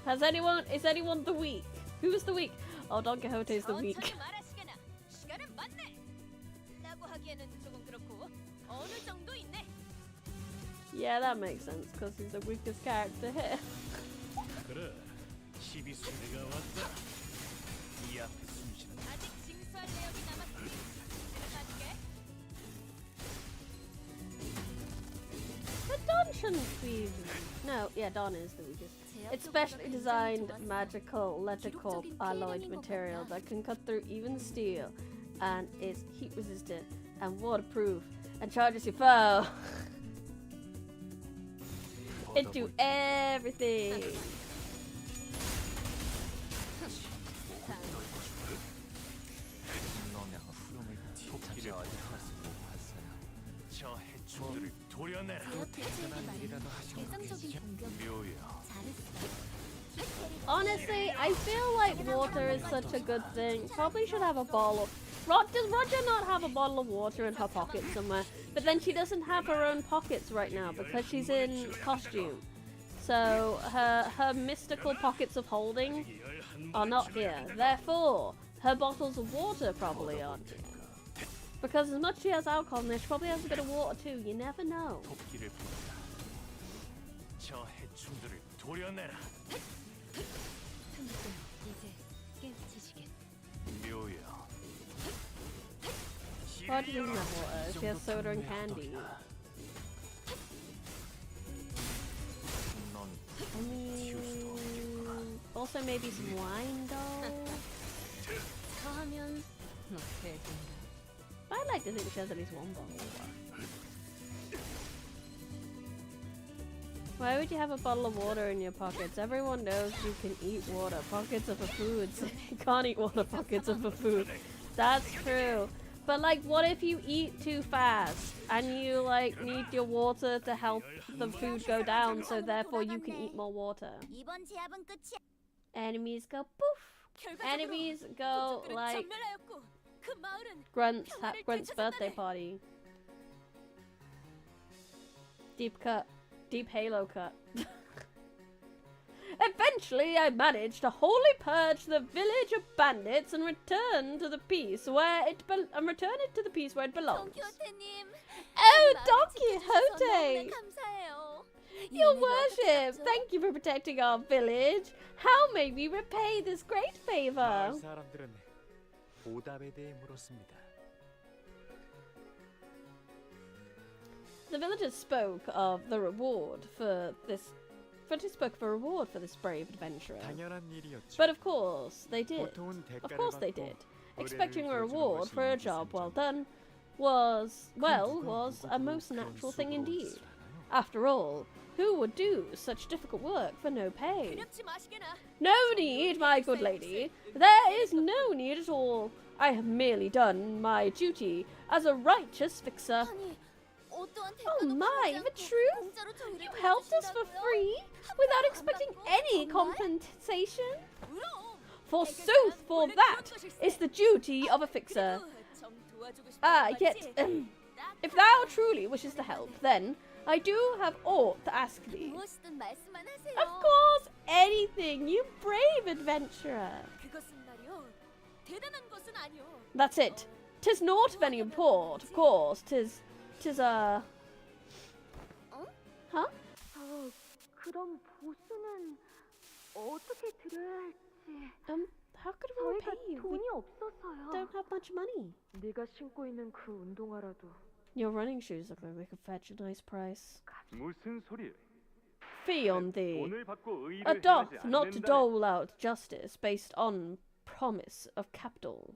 Is anyone the weak? Who's the weak? Oh, Don Quixote's the weak. 천천히 말하시게나. 시간은 맞네. 라고 하기에는 조금 그렇고 어느 정도 있네. Yeah, that makes sense because he's the weakest character here. 그래, 아직 징수할 내역이 남았으니 내가 가줄게. But Dawn shouldn't be. No, yeah, Dawn is the weakest. It's specially designed magical electrical alloyed material that can cut through even steel and is heat resistant and waterproof and charges your foe. It do everything. Honestly, I feel like water is such a good thing. Probably should have a bottle of... Does Roger not have a bottle of water in her pocket somewhere? But then she doesn't have her own pockets right now because she's in costume. So her mystical pockets of holding are not here. Therefore, her bottles of water probably aren't here. Because as much as she has alcohol in there, she probably has a bit of water too. You never know. Roger doesn't have water. She has soda and candy. I mean, also maybe some wine though. I'd like to think she has at least one bottle of water. Why would you have a bottle of water in your pockets? Everyone knows you can eat water. Pockets of a food. You can't eat water pockets of a food. That's true. But like, what if you eat too fast and you like need your water to help the food go down, so therefore you can eat more water? 이번 제압은 끝이야. Enemies go poof. Enemies go 동족들은 like 전멸하였고 그 마을은 Grunt's birthday party. Deep cut. Deep halo cut. Eventually, I managed to wholly purge the village of bandits and return to the peace where it belongs. 동키호테님. Oh, 마을을 Don 지켜주셔서 Quixote! 너무나 감사해요. 이 Your 은혜를 worship, 어떻게 thank you for protecting our village. How may we repay this great favor? 마을 사람들은 보답에 대해 물었습니다. The villagers spoke of the reward for this. Spoke of a reward for this brave adventurer. 당연한 일이었죠. But of course they did. 보통은 Of 대가를 course they 받고 did. 의뢰를 Expecting a 들어주는 reward 것이 for a job well 인지상정. done was 누가 a most 그런 natural thing 수고를 indeed. 쓰나요? After all, who would do such difficult work for no pay? 두렵지 마시게나. No need, my good lady. There is no need at all. I have merely done my duty as a righteous fixer. 아니, 어떠한 Oh 대가도 my, 바라지 the 않고 truth? 공짜로 저희를 You helped us for 도와주신다고요? free without expecting any compensation? 그럼. Forsooth, for that is the duty of a fixer. 그리고 좀 도와주고 싶은 Ah, 거 yet, 맞지? if thou truly wishes to help, then I do have aught to ask thee. 무엇이든 말씀만 하세요. Of course, anything, you brave adventurer. 그것은 말이오. 대단한 것은 아니오. That's it. 'Tis naught of any import, of course. 'Tis a... Huh? 그럼 보수는 어떻게 드려야 할지. How could we repay you? We 없어서요. don't have much money. 네가 신고 있는 그 운동화라도 Your running shoes look like we could fetch a nice price. 무슨 소리야? Fee on thee. 돈을 받고 의를 A doth 행하지 not to 않는다네. dole out justice based on promise of capital.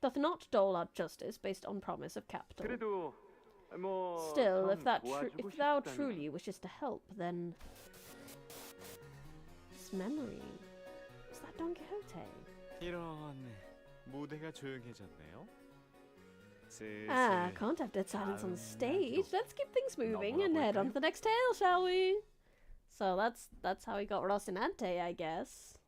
Doth not dole out justice based on promise of capital. 그래도 뭐 Still, 좀 if 도와주고 thou 싶다면 truly wishes to help, then this memory, is that Don Quixote? 이런 무대가 조용해졌네요. Ah, 슬슬 can't have dead silence on the 다음 stage. 날도 Let's keep things moving 넘어가 and head on 볼까요? to the next tale, shall we? So that's how we got Rocinante, I guess.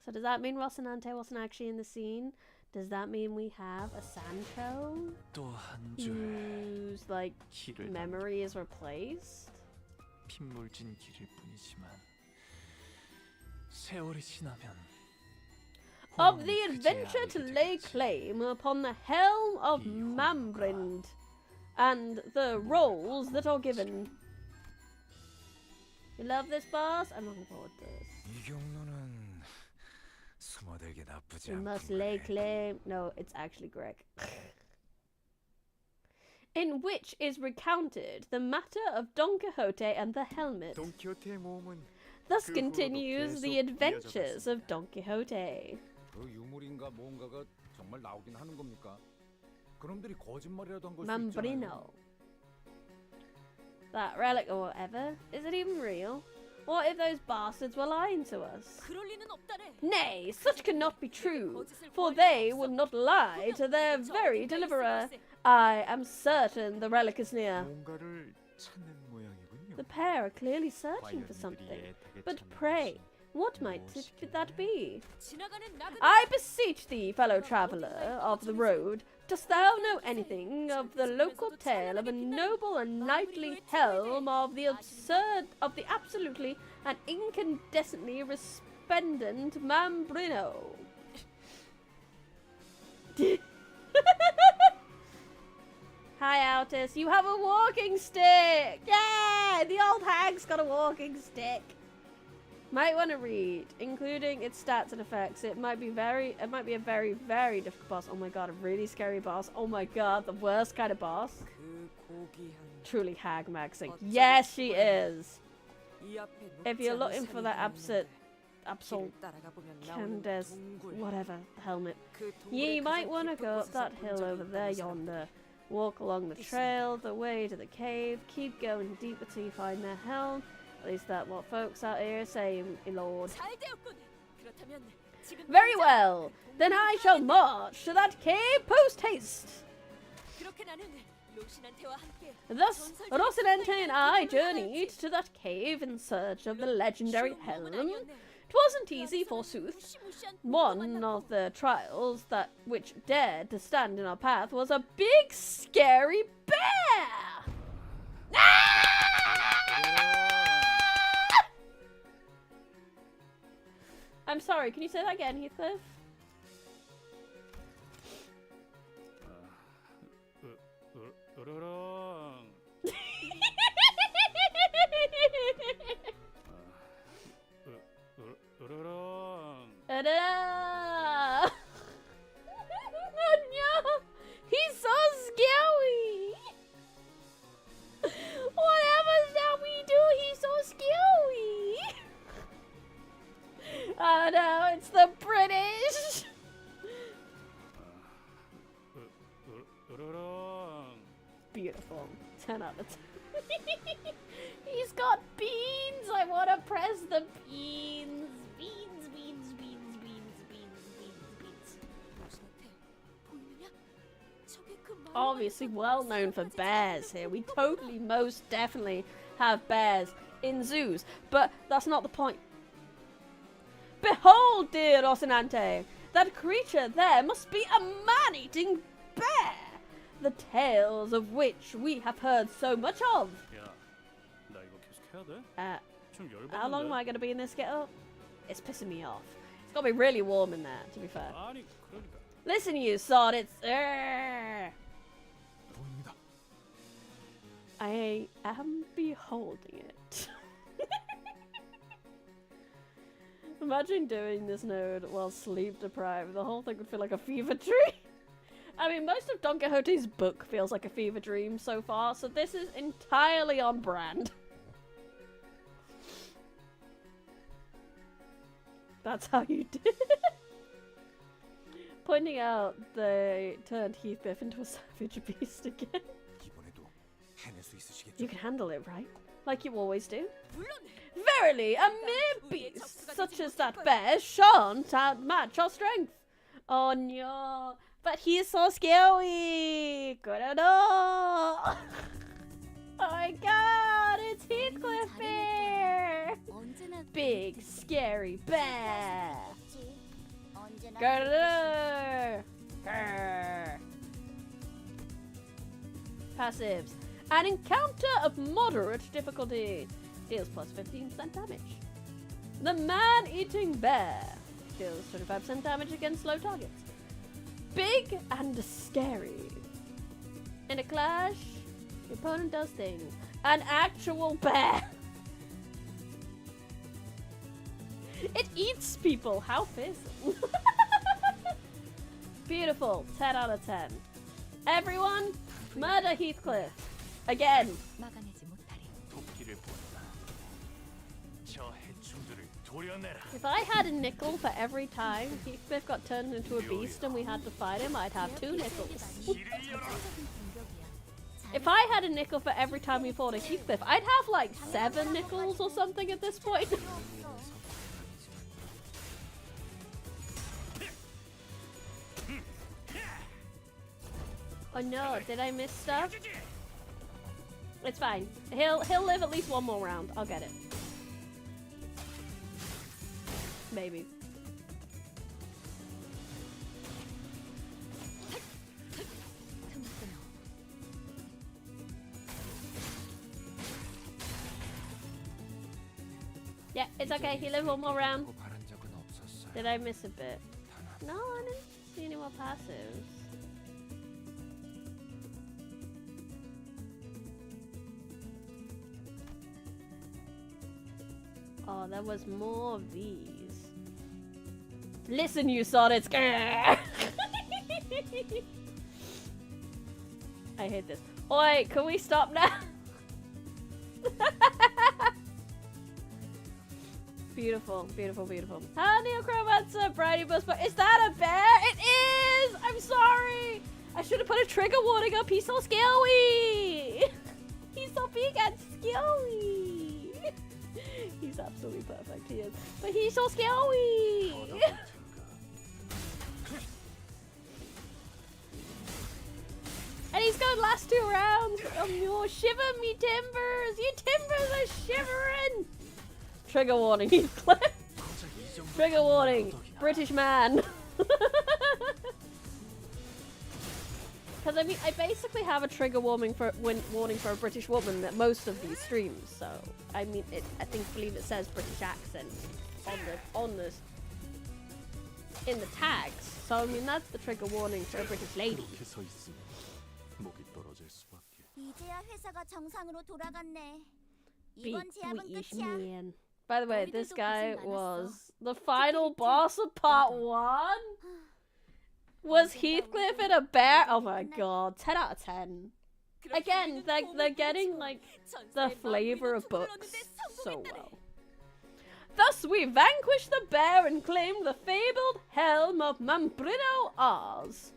So does that mean Rocinante wasn't actually in the scene? Does that mean we have a Sancho 또한 whose like 길을 memory is replaced? 핏물진 길일 뿐이지만 세월이 지나면 Of the 호응이 그제야 adventure to 알게 lay 되겠지. claim upon the helm of 이 호응과 Mambrind and the roles that are given. You love this boss? I'm looking forward to this. 이 경로는 숨어들기 나쁘지 You must 않군 lay 거네. claim. No, it's actually Greg. In which is recounted the matter of Don Quixote and the helmet. 돈키호테의 모험은 Thus 그 후로도 continues the 계속 adventures of 이어져갔습니다. Don Quixote. 그 유물인가 뭔가가 정말 나오긴 하는 겁니까? 그놈들이 거짓말이라도 한 걸 수 Mambrino. 있잖아요. That relic or whatever, is it even real? What if those bastards were lying to us? 그럴 리는 없다래. Nay, such cannot be true, for they would not lie to their very deliverer. I am certain the relic is near. 뭔가를 찾는 모양이군요. The pair are clearly searching for 과연 이들이 something. 애타게 But 찾는 pray, 것이 what might that be? 지나가는 나그네. I beseech thee, fellow traveller of the road, dost thou know anything of the local tale of a noble and knightly helm of the absolutely and incandescently resplendent Mambrino? Hi, Altus. You have a walking stick! Yeah! The old hag's got a walking stick. Might want to read, including its stats and effects. It might be a very, very difficult boss. Oh my god, a really scary boss. Oh my god, the worst kind of boss. Truly hag maxing. Yes, she is. If you're looking for that absolute Candace, whatever, helmet, you might want to go up that hill over there yonder. Walk along the trail, the way to the cave, keep going deeper till you find their helm. At least that's what folks out here say, my lord. 잘 되었군. 그렇다면 지금 Very 당장 well, then I shall march to that cave post haste. 그렇게 나는 로신한테와 함께 Thus, Rocinante and I journeyed to that cave in search of the legendary helm. 'Twasn't easy, forsooth. One of the trials that which dared to stand in our path was a big, scary bear. I'm sorry, can you say that again, Heathcliff? 으르렁. 으르렁. Ta-da! Oh no! He's so scary! Whatever that we do, he's so scary! Oh no, it's the British! 으르렁. Beautiful. 10 out of 10. He's got beans! I want to press the beans! Beans, beans, beans, beans, beans, beans, beans. 로신한테 보이느냐? 저게 그 마루가 Obviously 있던 well known for bears here. We totally, most definitely have bears in zoos. But that's not the point. Behold, dear Rocinante, that creature there must be a man-eating bear, the tales of which we have heard so much of. 야, 나 이거 계속 해야 돼? 좀 How long am 열받는데. I going to be in this get-up? It's pissing me off. It's got to be really warm in there, to be fair. 아니, 그러니까. Listen, you sod, it's... 보입니다. I am beholding it. Imagine doing this node while sleep deprived. The whole thing would feel like a fever dream. I mean, most of Don Quixote's book feels like a fever dream so far, so this is entirely on brand. That's how you did it. Pointing out they turned Heathcliff into a savage beast again. 이번에도 해낼 수 있으시겠죠? You can handle it, right? Like you always do. 물론 Verily, a mere beast such as that bear shan't outmatch our strength. Oh no, but he is so scary. Good Oh my god, it's Heathcliff Bear. 언제나 Big, scary bear. 그렇지. 언제나 Grrr. Passives. An encounter of moderate difficulty. Deals plus 15% damage. The man-eating bear. Deals 25% damage against low targets. Big and scary. In a clash, the opponent does things. An actual bear. It eats people. How fearsome. Beautiful. 10 out of 10. Everyone, murder Heathcliff. Again. 막아내지 못하리. 도끼를 보낸다. 저 해충들을 도려내라. If I had a nickel for every time Heathcliff got turned into a beast and we had to fight him, I'd have 2 nickels. If I had a nickel for every time we fought a Heathcliff, I'd have like 7 nickels or something at this point. Oh no, did I miss stuff? It's fine. He'll live at least one more round. I'll get it. Maybe. Yeah, it's okay. He lived one more round. Did I miss a bit? No, I didn't see any more passives. Oh, there was more of these. Listen, you sonnets. I hate this. Oi, can we stop now? Beautiful, beautiful, beautiful. Ah, Neocromancer, Briny Bus, but is that a bear? It is! I'm sorry! I should have put a trigger warning up. He's so scary! He's so big and scary! He's absolutely perfect, he is. But he's so scary! And he's going last 2 rounds! Oh no, shiver me timbers! You timbers are shivering! Trigger warning, Heathcliff. Trigger warning, British man. Because I mean, I basically have a trigger warning for a British woman at most of these streams. So I mean, I believe it says British accent in the tags. So I mean, that's the trigger warning for a British lady. 이제야 회사가 정상으로 돌아갔네. Big 이번 제압은 British 끝이야. man. By the way, this guy was the final boss of part 1. Was Heathcliff in a bear? Oh my god, 10 out of 10. Again, they're getting like the flavor of books so well. Thus we vanquish the bear and claim the fabled helm of Mambrino Oz.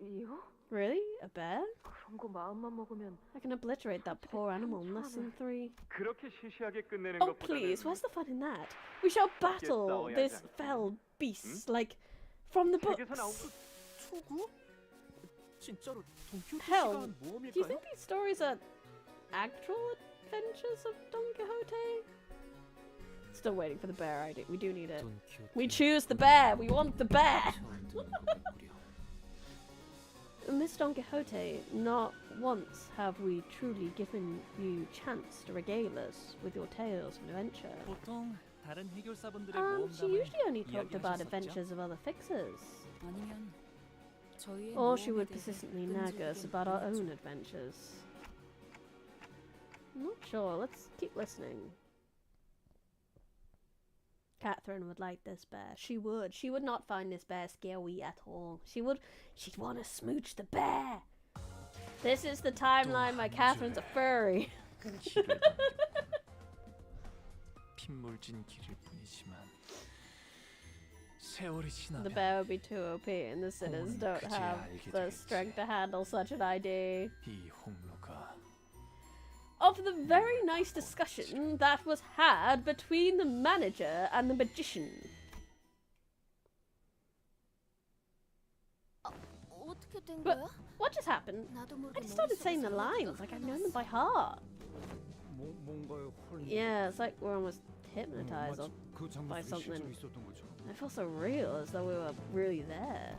이요? Really? A bear? 그런 거 마음만 먹으면 I can obliterate that poor animal in less than 3. 그렇게 시시하게 끝내는 Oh please, where's the fun in that? We shall battle this fell beast, like, from the books. Hell, do you think these stories are actual adventures of Don Quixote? Still waiting for the bear ID. We do need it. We choose the bear! We want the bear! Miss Don Quixote, not once have we truly given you chance to regale us with your tales of adventure. She usually only talked about adventures of other fixers. Or she would persistently nag us about our own adventures. I'm not sure, let's keep listening. Catherine would like this bear. She would. She would not find this bear scary at all. She'd want to smooch the bear. This is the timeline my Catherine's a furry. The bear would be too OP and the sinners don't have the strength to handle such an ID. Of the very nice discussion that was had between the manager and the magician. But what just happened? I just started saying the lines like I've known them by heart. Yeah, it's like we're almost hypnotized by something. I feel so real, as though we were really there.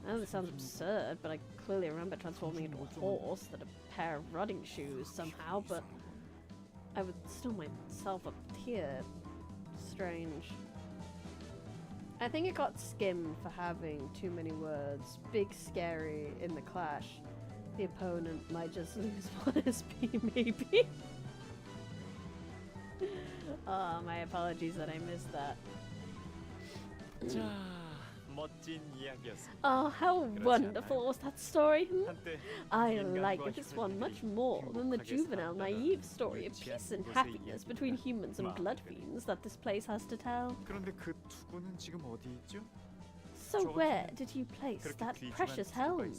I know this sounds absurd, but I clearly remember transforming into a horse, then a pair of running shoes somehow, but I would still myself up here. Strange. I think it got skimmed for having too many words. Big scary in the clash. The opponent might just lose one SP maybe. Oh, my apologies that I missed that. 자, 멋진 이야기였습니다. Oh, how wonderful was that story? 한때 I like this one much more than the juvenile, naive story of peace and happiness between humans and blood fiends that this place has to tell. 그런데 그 투구는 지금 어디 있죠? So where did you place that precious helm?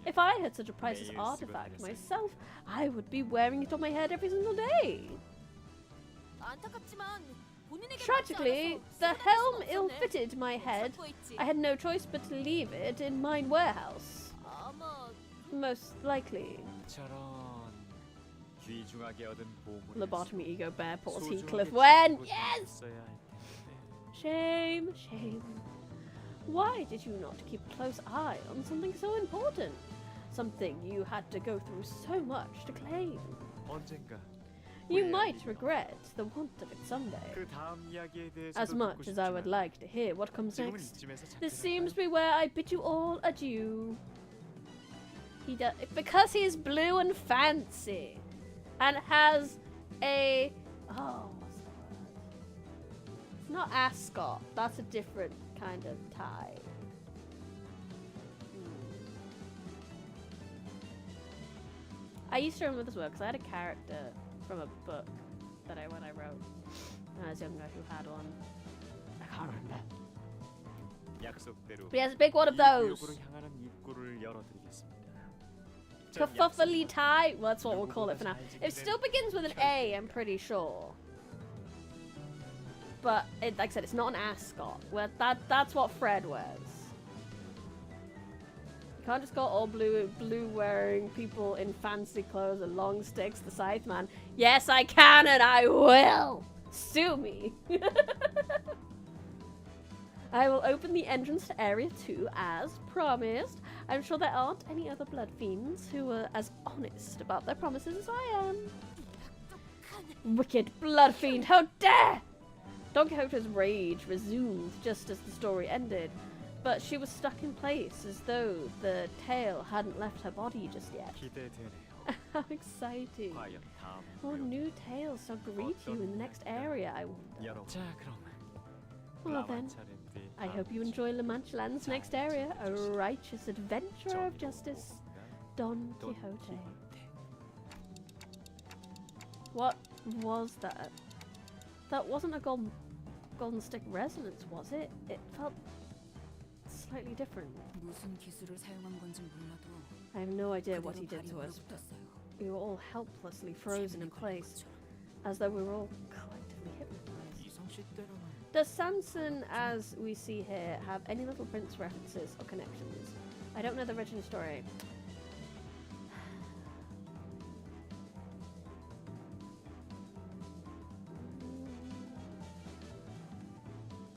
If I had such a priceless artifact myself, I would be wearing it on my head every single day. 안타깝지만 본인에게 Tragically, the helm ill-fitted my head. I had no choice but to leave it in mine warehouse. 아마 Most likely. 저런 귀중하게 얻은 보물을 Lobotomy ego bear paws 소중하게 Heathcliff when? 지키고 Yes! 있어야 할 텐데. Shame, shame. Why did you not keep a close eye on something so important? Something you had to go through so much to claim. 언젠가 You might regret the want of it someday. 그 다음 이야기에 대해서도 As much 듣고 as I would 싶지만 like to hear what comes 지금은 next, 이쯤에서 this 작별할까요? seems to be where I bid you all adieu. He does because he is blue and fancy, and has a what's the word? It's not ascot. That's a different kind of tie. I used to remember this word because I had a character from a book that I wrote when I was younger who had one. I can't remember. 약속대로 But he has a big one of 이 those. 구역으로 향하는 입구를 열어드리겠습니다. Kerfuffle tie? Well, that's what we'll call it for now. It still begins with an A, I'm pretty sure. But, like I said, it's not an ascot. Well, that's what Fred wears. You can't just go all blue wearing people in fancy clothes and long sticks, the Scythe Man. Yes, I can and I will! Sue me! I will open the entrance to Area 2 as promised. I'm sure there aren't any other blood fiends who are as honest about their promises as I am. Wicked blood fiend, how dare! Don Quixote's rage resumed just as the story ended, but she was stuck in place as though the tail hadn't left her body just yet. 기대되네요. How exciting. 과연 다음 What 구역 new tales shall greet you in the next area, I wonder? 여러분. 자, 그럼 Well then, 라만차랜드 I 다음 hope you 주 enjoy La Mancha Land's next area, a righteous adventure of justice, Don Quixote. What was that? That wasn't a golden stick resonance, was it? It felt slightly different. 무슨 기술을 사용한 건지 몰라도 I have no idea what he 그대로 did to 다리 us. 올라붙었어요. We were all helplessly frozen in place, as though we were all collectively hypnotized. 이성씨 때로는 Does Sanson, as we see here, have any Little Prince references or connections? I don't know the original story.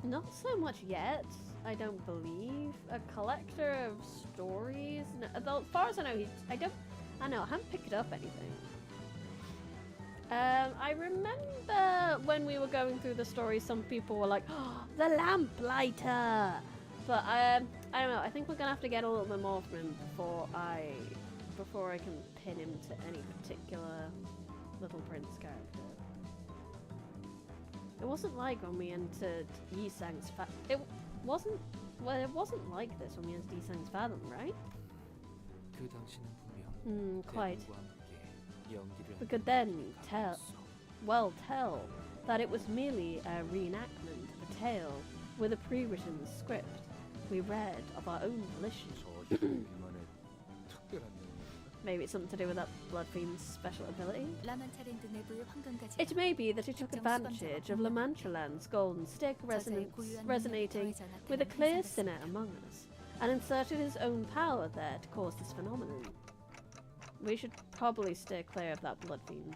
Not so much yet, I don't believe. A collector of stories? No, though, as far as I know, I haven't picked up anything. I remember when we were going through the story, some people were like, oh, the lamplighter! But I don't know, I think we're gonna have to get a little bit more from him before I can pin him to any particular Little Prince character. It wasn't like when we entered Yisang's It wasn't like this when we entered Yisang's Fathom, right? 그 당시는 분명 Quite. 대군과 함께 연기를 We could then tell that it was merely a reenactment of a tale with a pre-written script we read of our own volition. 비만의 특별한 내용입니다. Maybe it's something to do with that Blood Fiend's special ability? 라만차랜드 내부의 황금가지. It may be that he took advantage of La Mancha Land's golden stick resonating with a clear sinner among us, and inserted his own power there to cause this phenomenon. We should probably steer clear of that Blood Fiend.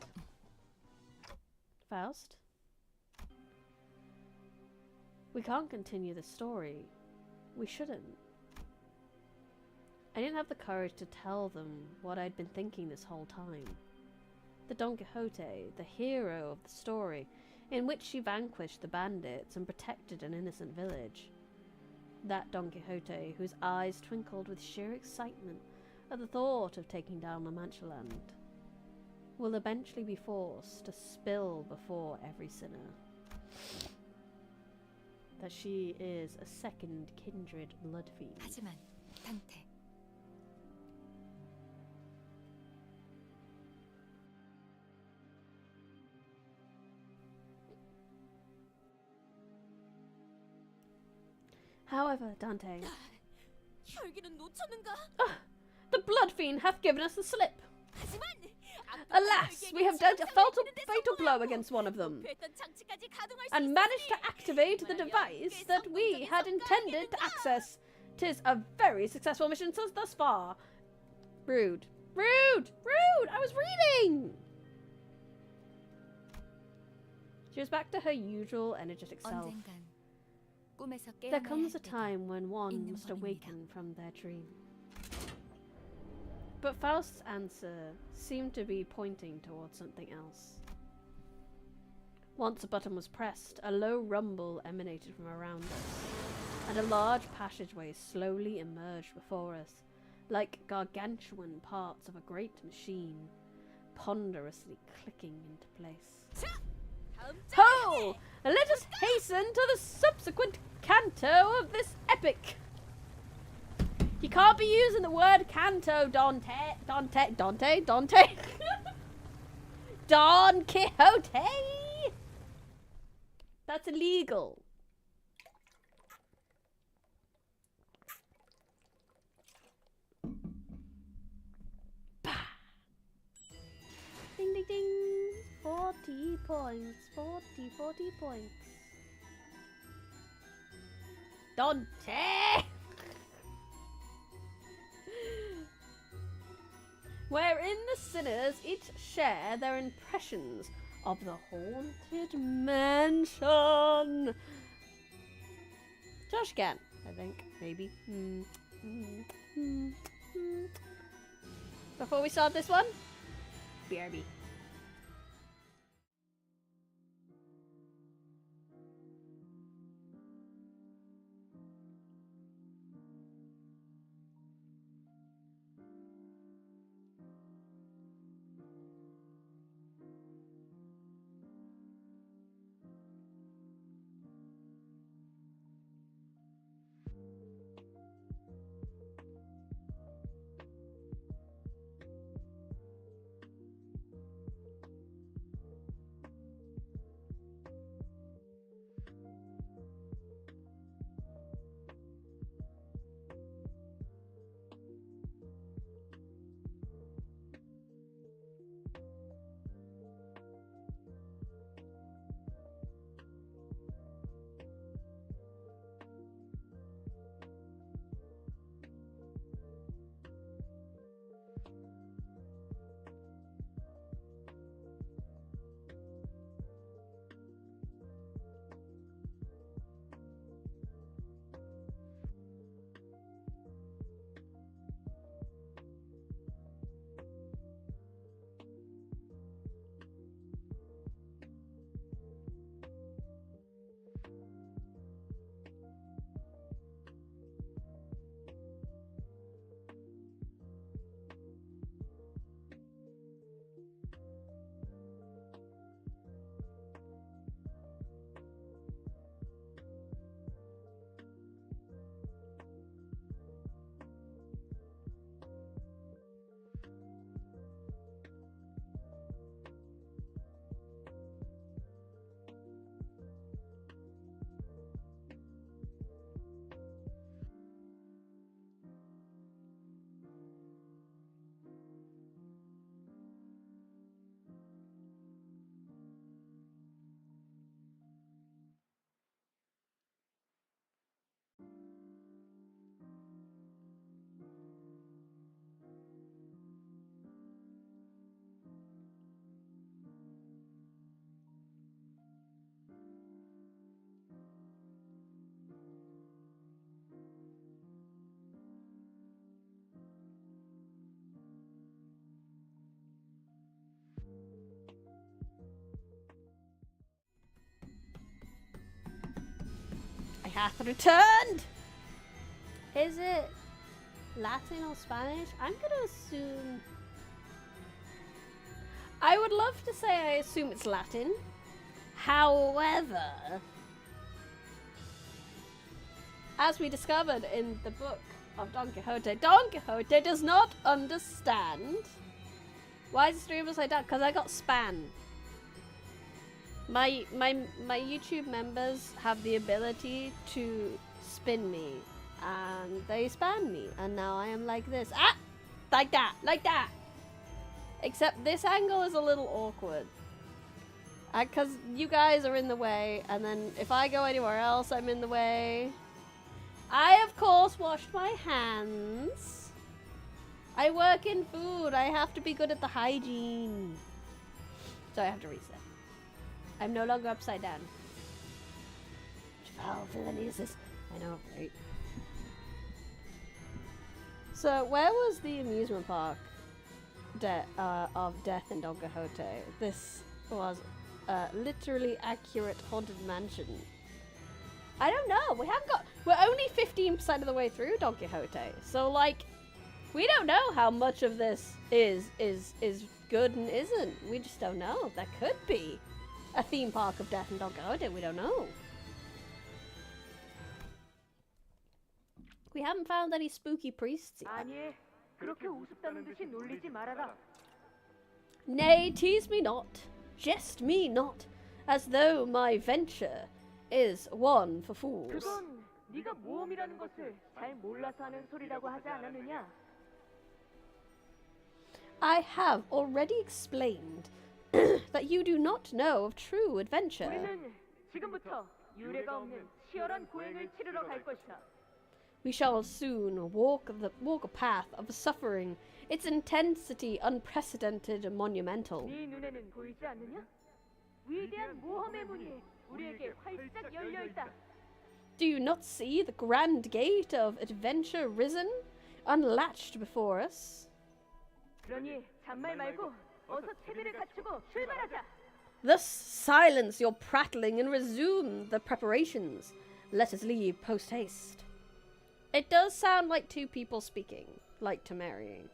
Faust? We can't continue this story. We shouldn't. I didn't have the courage to tell them what I'd been thinking this whole time. The Don Quixote, the hero of the story, in which she vanquished the bandits and protected an innocent village. That Don Quixote whose eyes twinkled with sheer excitement at the thought of taking down La Mancha Land. will eventually be forced to spill before every sinner that she is a second kindred blood fiend. 하지만 단테. However, Dante, 혈기는 놓쳤는가? the blood fiend hath given us the slip. 하지만 Alas, we have dealt a fatal blow against one of them, and managed to activate the device that we had intended to access. 'Tis a very successful mission thus far. Rude. Rude! Rude! I was reading! She was back to her usual energetic self. 언젠간 꿈에서 There 깨어나야 comes a 할 때가 time when one must awaken from their dream. But Faust's answer seemed to be pointing towards something else. Once a button was pressed, a low rumble emanated from around us, and a large passageway slowly emerged before us, like gargantuan parts of a great machine, ponderously clicking into place. Ho! Let us hasten to the subsequent canto of this epic. You can't be using the word canto, Dante. Don Quixote. That's illegal. Bah. Ding ding ding. 40 points. 40 points. Dante! Wherein the sinners each share their impressions of the haunted mansion. Josh again, I think, maybe. Before we start this one, BRB. Hath returned! Is it Latin or Spanish? I'm gonna assume... I would love to say I assume it's Latin. However, as we discovered in the book of Don Quixote does not understand. Why is the stream upside down? Because I got span. My YouTube members have the ability to spin me, and they span me, and now I am like this. Ah! Like that! Except this angle is a little awkward. Because you guys are in the way, and then if I go anywhere else, I'm in the way. I, of course, washed my hands. I work in food. I have to be good at the hygiene. So I have to reset. I'm no longer upside down. Foul villainy is this? I know, right? So, where was the amusement park of Death in Don Quixote? This was a literally accurate haunted mansion. I don't know. We're only 15% of the way through Don Quixote. So, like, we don't know how much of this is good and isn't. We just don't know. There could be a theme park of Death in Don Quixote. We don't know. We haven't found any spooky priests yet. 아니, 그렇게 우습다는 듯이 놀리지 말아라. Nay, tease me not, jest me not, as though my venture is one for fools. 그건 네가 모험이라는 것을 잘 몰라서 하는 소리라고 하지 않았느냐? I have already explained that you do not know of true adventure. 우리는 지금부터 유례가 없는 치열한 고행을 치르러 갈 것이다. We shall soon walk a path of suffering, its intensity unprecedented and monumental. 네 눈에는 보이지 않느냐? 위대한 모험의 문이 우리에게 활짝 열려 있다. Do you not see the grand gate of adventure risen, unlatched before us? 그러니 잔말 말고 어서 채비를 갖추고 출발하자. Thus silence your prattling and resume the preparations. Let us leave post-haste. It does sound like two people speaking, like to marrying.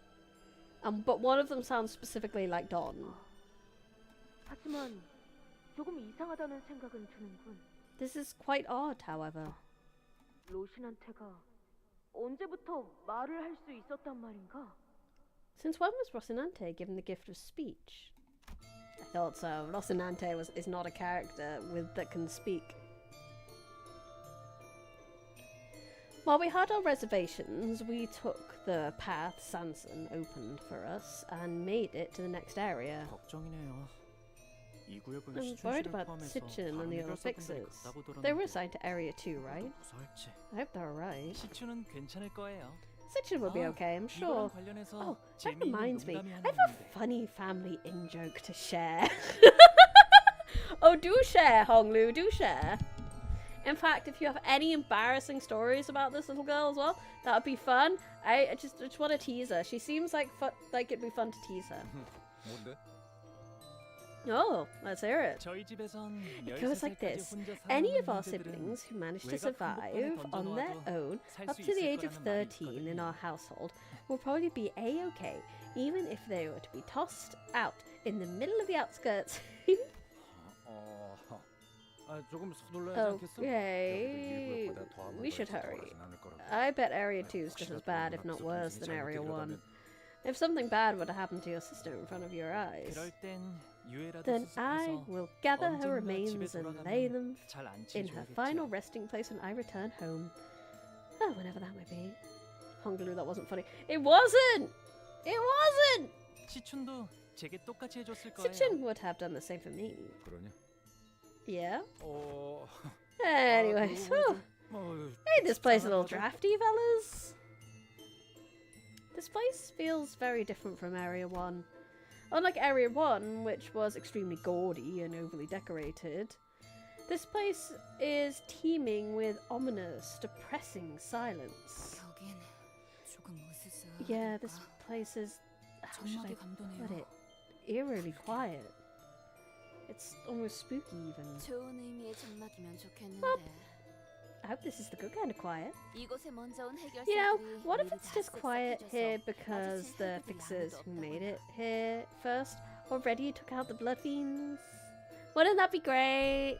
But one of them sounds specifically like Don. 하지만 조금 이상하다는 생각은 드는군. This is quite odd, however. 로신한테가 언제부터 말을 할 수 있었단 말인가? Since when was Rocinante given the gift of speech? I thought so. Rocinante is not a character that can speak. While we had our reservations, we took the path Sanson opened for us and made it to the next area. I'm worried about Sitchin and the other fixers. They were assigned to Area 2, right? I hope they're alright. Sitchin will be okay, I'm sure. Oh, that reminds me. I have a funny family in-joke to share. Oh, do share, Honglu, do share. In fact, if you have any embarrassing stories about this little girl as well, that would be fun. I just want to tease her. She seems like it'd be fun to tease her. Oh, let's hear it. It goes like this. Any of our siblings who manage to survive on their own up to the age of 13 in our household will probably be A-okay, even if they were to be tossed out in the middle of the outskirts. Okay, we should hurry. I bet Area 2 is just as bad, if not worse, than Area 1. If something bad were to happen to your sister in front of your eyes, then I will gather her remains and lay them in her final resting place when I return home. Oh, whenever that might be. Honglu, that wasn't funny. It wasn't! It wasn't! Sitchin would have done the same for me. Yeah? Anyways, hey, this place a little drafty, fellas. This place feels very different from Area 1. Unlike Area 1, which was extremely gaudy and overly decorated, this place is teeming with ominous, depressing silence. Yeah, this place is, how should I put it, eerily quiet. It's almost spooky even. Well, I hope this is the good kind of quiet. 이곳에 먼저 온 You know, 해결사들이 what if 우리를 it's 다 just quiet 쓱싹 here 해줘서 because 마주칠 the 해결들이 fixers 아무도 who 없다고. made it here first already took out the blood fiends? Wouldn't that be great?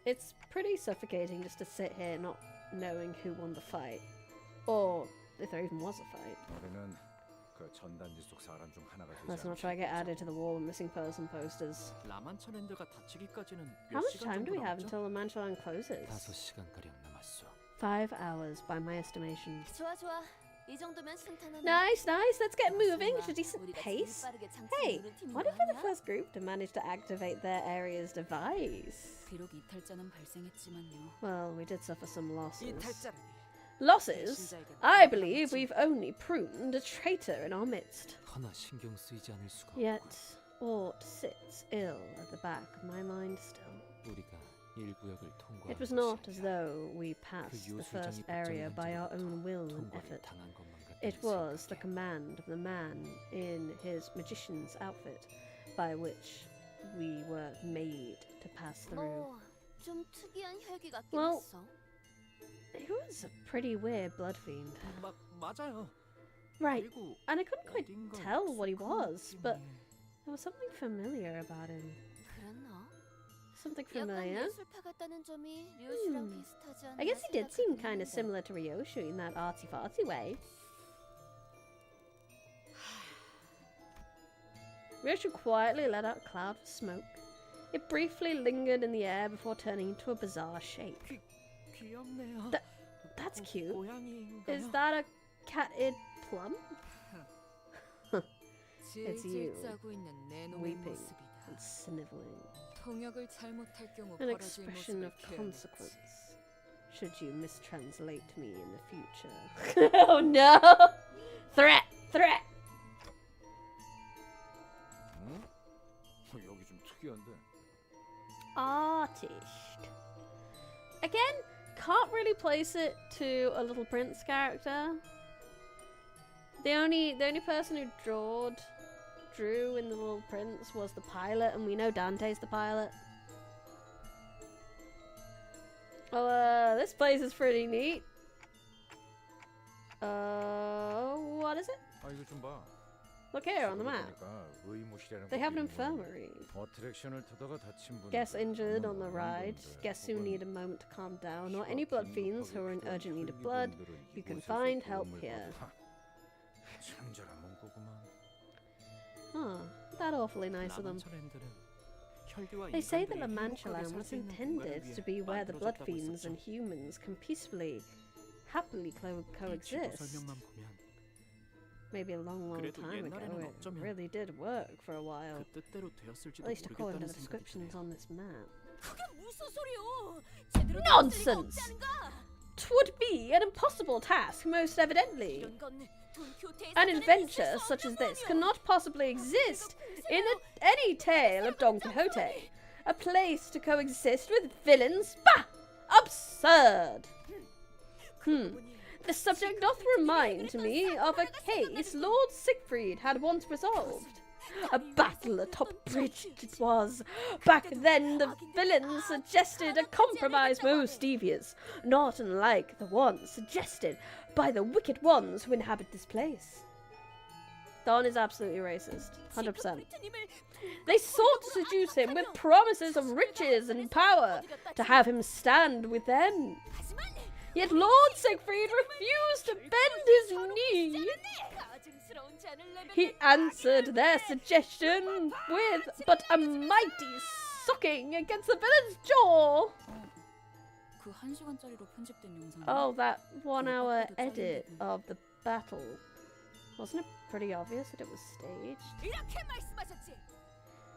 It's pretty suffocating just to sit here not knowing who won the fight. Or if there even was a fight. 너희는 그 전단지 속 사람 중 하나가 되지 Let's not try to get added to the wall with missing person posters. 라만차 랜드가 닫히기까지는 How 몇 much 시간 time do we 정도 have 남았죠? until the Manchalan closes? 5시간가량 남았어. 5 hours by my estimation. 좋아 좋아. 이 정도면 순탄하네. Nice, nice. Let's get moving at a 설마 decent 우리가 pace. 제일 빠르게 장치를 Hey, 누른 팀인 what 거 if we're the 아니야? first group to manage to activate their area's device? 비록 이탈자는 발생했지만요. Well, we did suffer some losses. 이탈자라니. Losses? I believe we've only pruned a traitor in our midst. 하나 신경 쓰이지 않을 수가 Yet, 없군. aught sits ill at the back of my mind still. 우리가 1구역을 통과한 It was not as 것이 though we passed the first area by our own will and 통과를 effort. 당한 것만 같다는 It was the 생각에 command of the man in his magician's outfit by which we were made to pass through. 좀 특이한 혈기 같긴 Well, 했어. He was a pretty weird blood fiend. 맞아요. Right, 그리고 and I couldn't quite 어딘가에 tell what he was, but 느낌이- there was something familiar about him. 그랬나? Something 약간 familiar? 예술파 같다는 점이 류씨랑 비슷하지 않나 I guess he did seem kind of 생각하긴 similar to Ryoshi in that artsy-fartsy way. Ryoshi quietly let out a cloud of smoke. It briefly lingered in the air before turning into a bizarre shape. 귀엽네요. That's cute. 고양이인가요? Is that a cat-eared plum? It's you, 질질 짜고 있는 내 놈의 weeping 모습이다. and sniveling. 통역을 잘못할 경우 An 벌어질 expression 모습을 of 표현했지. consequence. Should you mistranslate me in the future. Oh no! Threat! Threat! 응? 여기 좀 특이한데. Artist. Again, can't really place it to a Little Prince character. The only person who drew in the Little Prince was the pilot, and we know Dante's the pilot. Well, this place is pretty neat. What is it? 아 이거 좀 봐. Look here on the map. 보니까 의무실이라는 They have an 곳이 있는 infirmary. 어트랙션을 타다가 다친 분. Guests injured on the ride, guests who need a moment to calm down, or any blood fiends who are in urgent need of blood, you can find help here. 친절한 문구구만. Huh, that awfully nice of them. 라만차 랜드는 혈기와 They say that 인간들이 La 행복하게 Manchalan 살 was 수 있는 intended 공간을 to 위해 be where the blood 만들어졌다고 fiends 했었죠. and humans can peacefully, happily 이 지도 coexist. 설명만 보면 Maybe a long, long 그래도 time ago, 옛날에는 it 어쩌면 really did work for a while. 그 뜻대로 되었을지도 At least according to 모르겠다는 the 생각이 descriptions 드네요. on this map. 그게 무슨 소리요? 제대로 Nonsense! 되었을 리가 없다는가? 'Twould be an impossible task, most evidently. 이런 건 돈키호테의 An 사전에 adventure 있을 수 such as 없는 this 거요. cannot possibly exist in any tale of Don Quixote. A place to coexist with villains? Bah! Absurd! The subject doth remind me of a case Lord Siegfried had once resolved. A battle atop a bridge it was. Back then the villains suggested a compromise most devious, not unlike the one suggested by the wicked ones who inhabit this place. Don is absolutely racist. 100%. They sought to seduce him with promises of riches and power, to have him stand with them. Yet Lord Siegfried refused to bend his knee. He answered their suggestion with but a mighty socking against the villain's jaw. 그 1시간짜리로 편집된 영상. Oh, that 1 hour edit of the battle. Wasn't it pretty obvious that it was staged? 이렇게 말씀하셨지.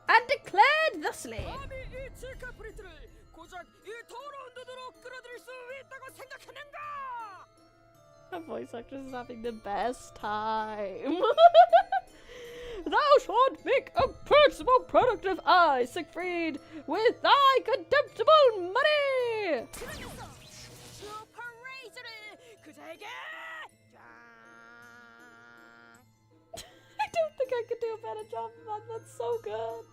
And declared thusly. 감히 이 칠카 프린트를 고작 이 더러운 눈으로 끌어들일 수 있다고 생각하는가? That voice actress is having the best time. Thou shalt make a purchasable product of I, Siegfried, with thy contemptible money! 그러면서 슈퍼레이저를 그자에게 I don't think I could do a better job of that. That's so good.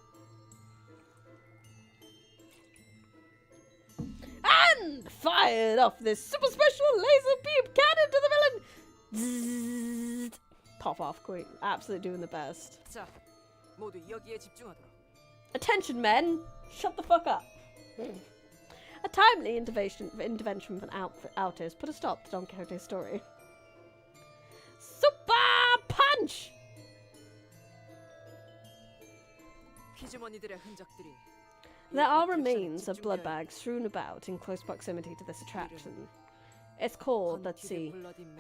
then fired off this super special laser beam cannon to the villain. Zzz. Pop off, queen. Absolutely doing the best. 자, 모두 여기에 집중하도록. Attention, men! Shut the fuck up. A timely intervention from outers put a stop to Don Quixote's story. Super punch! 피주머니들의 흔적들이. There are remains of blood bags strewn about in close proximity to this attraction. It's called, let's see,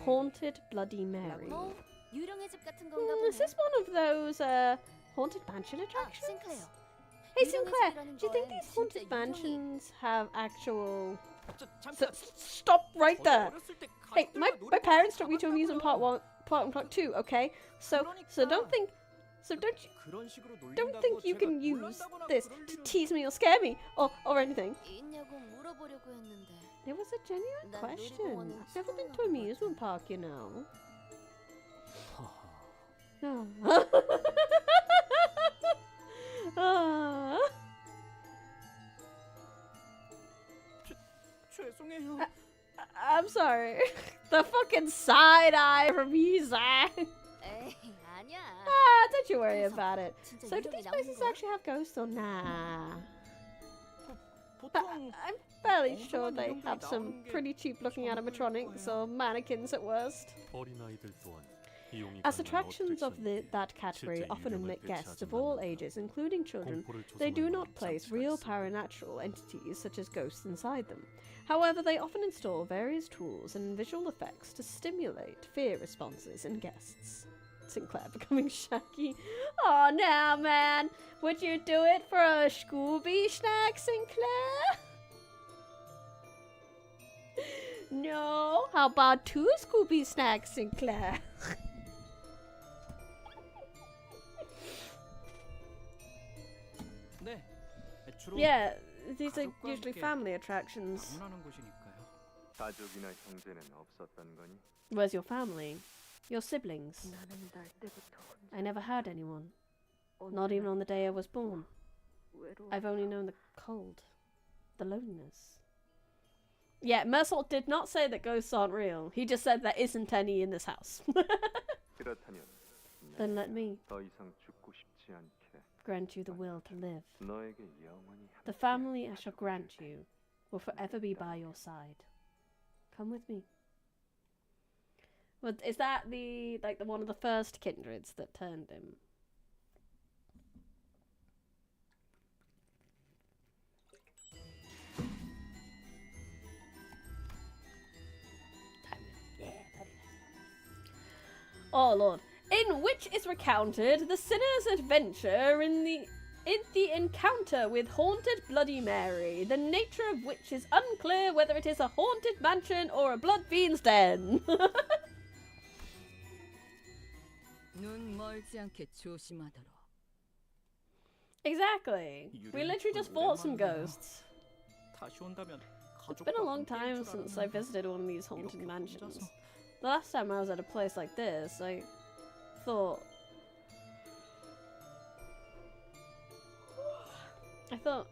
Haunted Bloody Mary. 뭐 유령의 집 같은 건가 Is this one of those haunted mansion attractions? 싱클레어. Hey Sinclair, do you think these haunted mansions have actual... Stop right there! Hey, my parents took me to amusement park 1 and park 2, okay? So don't think you can use this to tease me or scare me or anything. 있냐고 물어보려고 했는데. It was a genuine question. I've never been to an amusement park, you know. No. 죄송해요. I'm sorry. The fucking side eye from you, Zach. 에이, 아니야. Don't you worry about it. So do these places actually have ghosts or nah? I'm fairly sure they have some pretty cheap looking animatronics or mannequins at worst. As attractions of that category often admit guests of all ages, including children, they do not place real paranatural entities such as ghosts inside them. However, they often install various tools and visual effects to stimulate fear responses in guests. Sinclair becoming Shaggy. Oh, now, man! Would you do it for a Scooby snack, Sinclair? No? How about 2 Scooby snacks, Sinclair? Yeah, these are usually family attractions. 가족이나 형제는 없었던 거니? Where's your family? Your siblings? I never had anyone. Not even on the day I was born. I've only known the cold. The loneliness. Yeah, Mersault did not say that ghosts aren't real. He just said there isn't any in this house. 그렇다면 Then let me 더 이상 죽고 싶지 않게 grant you the will to live. 너에게 영원히 The family I shall grant you will forever be by your side. Come with me. Well, is that the one of the first kindreds that turned him? Yeah, that is. Oh Lord. In which is recounted the sinner's adventure in the encounter with haunted Bloody Mary, the nature of which is unclear whether it is a haunted mansion or a blood fiend's den. 눈 멀지 않게 조심하도록. Exactly. We literally just fought some ghosts. It's been a long time since I visited one of these haunted mansions. The last time I was at a place like this, I thought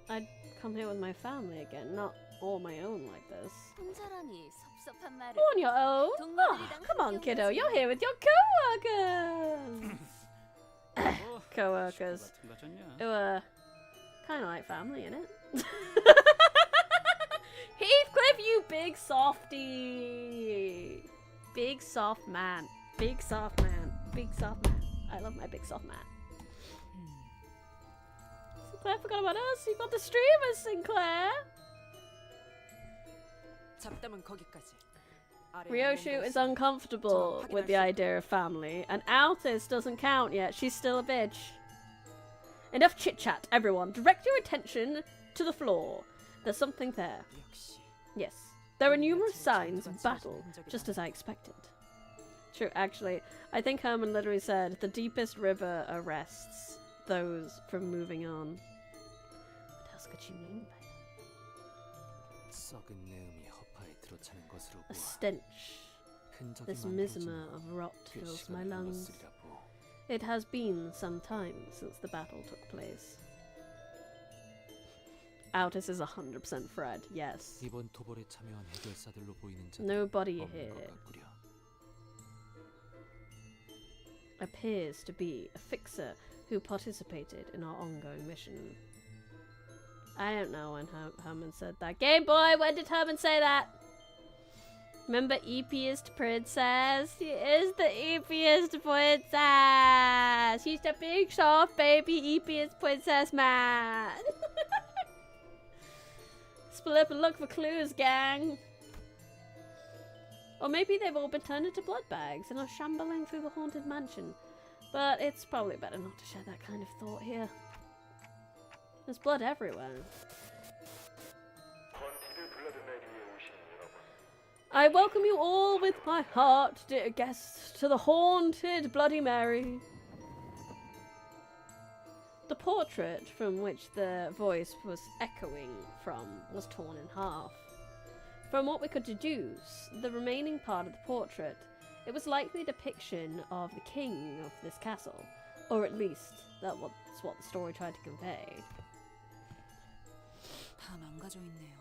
I'd come here with my family again, not all my own like this. 혼자라니 섭섭한 말을. On your own? Oh, come on, kiddo, you're here with your co-workers! Co-workers. Who are kind of like family, innit? Heathcliff, you big softy! Big soft man. Big soft man. Big soft man. I love my big soft man. Sinclair forgot about us. You got the streamers, Sinclair. 잡담은 거기까지. Ryoshu is uncomfortable with the idea of family, and Altis doesn't count yet. She's still a bitch. Enough chit-chat, everyone. Direct your attention to the floor. There's something there. Yes. There are numerous signs of battle, just as I expected. True, actually, I think Herman literally said the deepest river arrests those from moving on. What else could she mean by that? A stench. This miasma of rot fills my lungs. It has been some time since the battle took place. Altus is 100% Fred. Yes. 이번 토벌에 참여한 해결사들로 보이는 자들 Nobody 없는 here 것 같구려. appears to be a fixer who participated in our ongoing mission. I don't know when Herman said that. Game Boy, when did Herman say that? Remember Eepiest Princess? She is the Eepiest Princess! She's the big soft baby Eepiest Princess man! Split up and look for clues, gang! Or maybe they've all been turned into blood bags and are shambling through the haunted mansion. But it's probably better not to share that kind of thought here. There's blood everywhere. I welcome you all with my heart, dear guests, to the haunted Bloody Mary. The portrait from which the voice was echoing from was torn in half. From what we could deduce, the remaining part of the portrait, it was likely a depiction of the king of this castle, or at least that's what the story tried to convey. 다 망가져 있네요.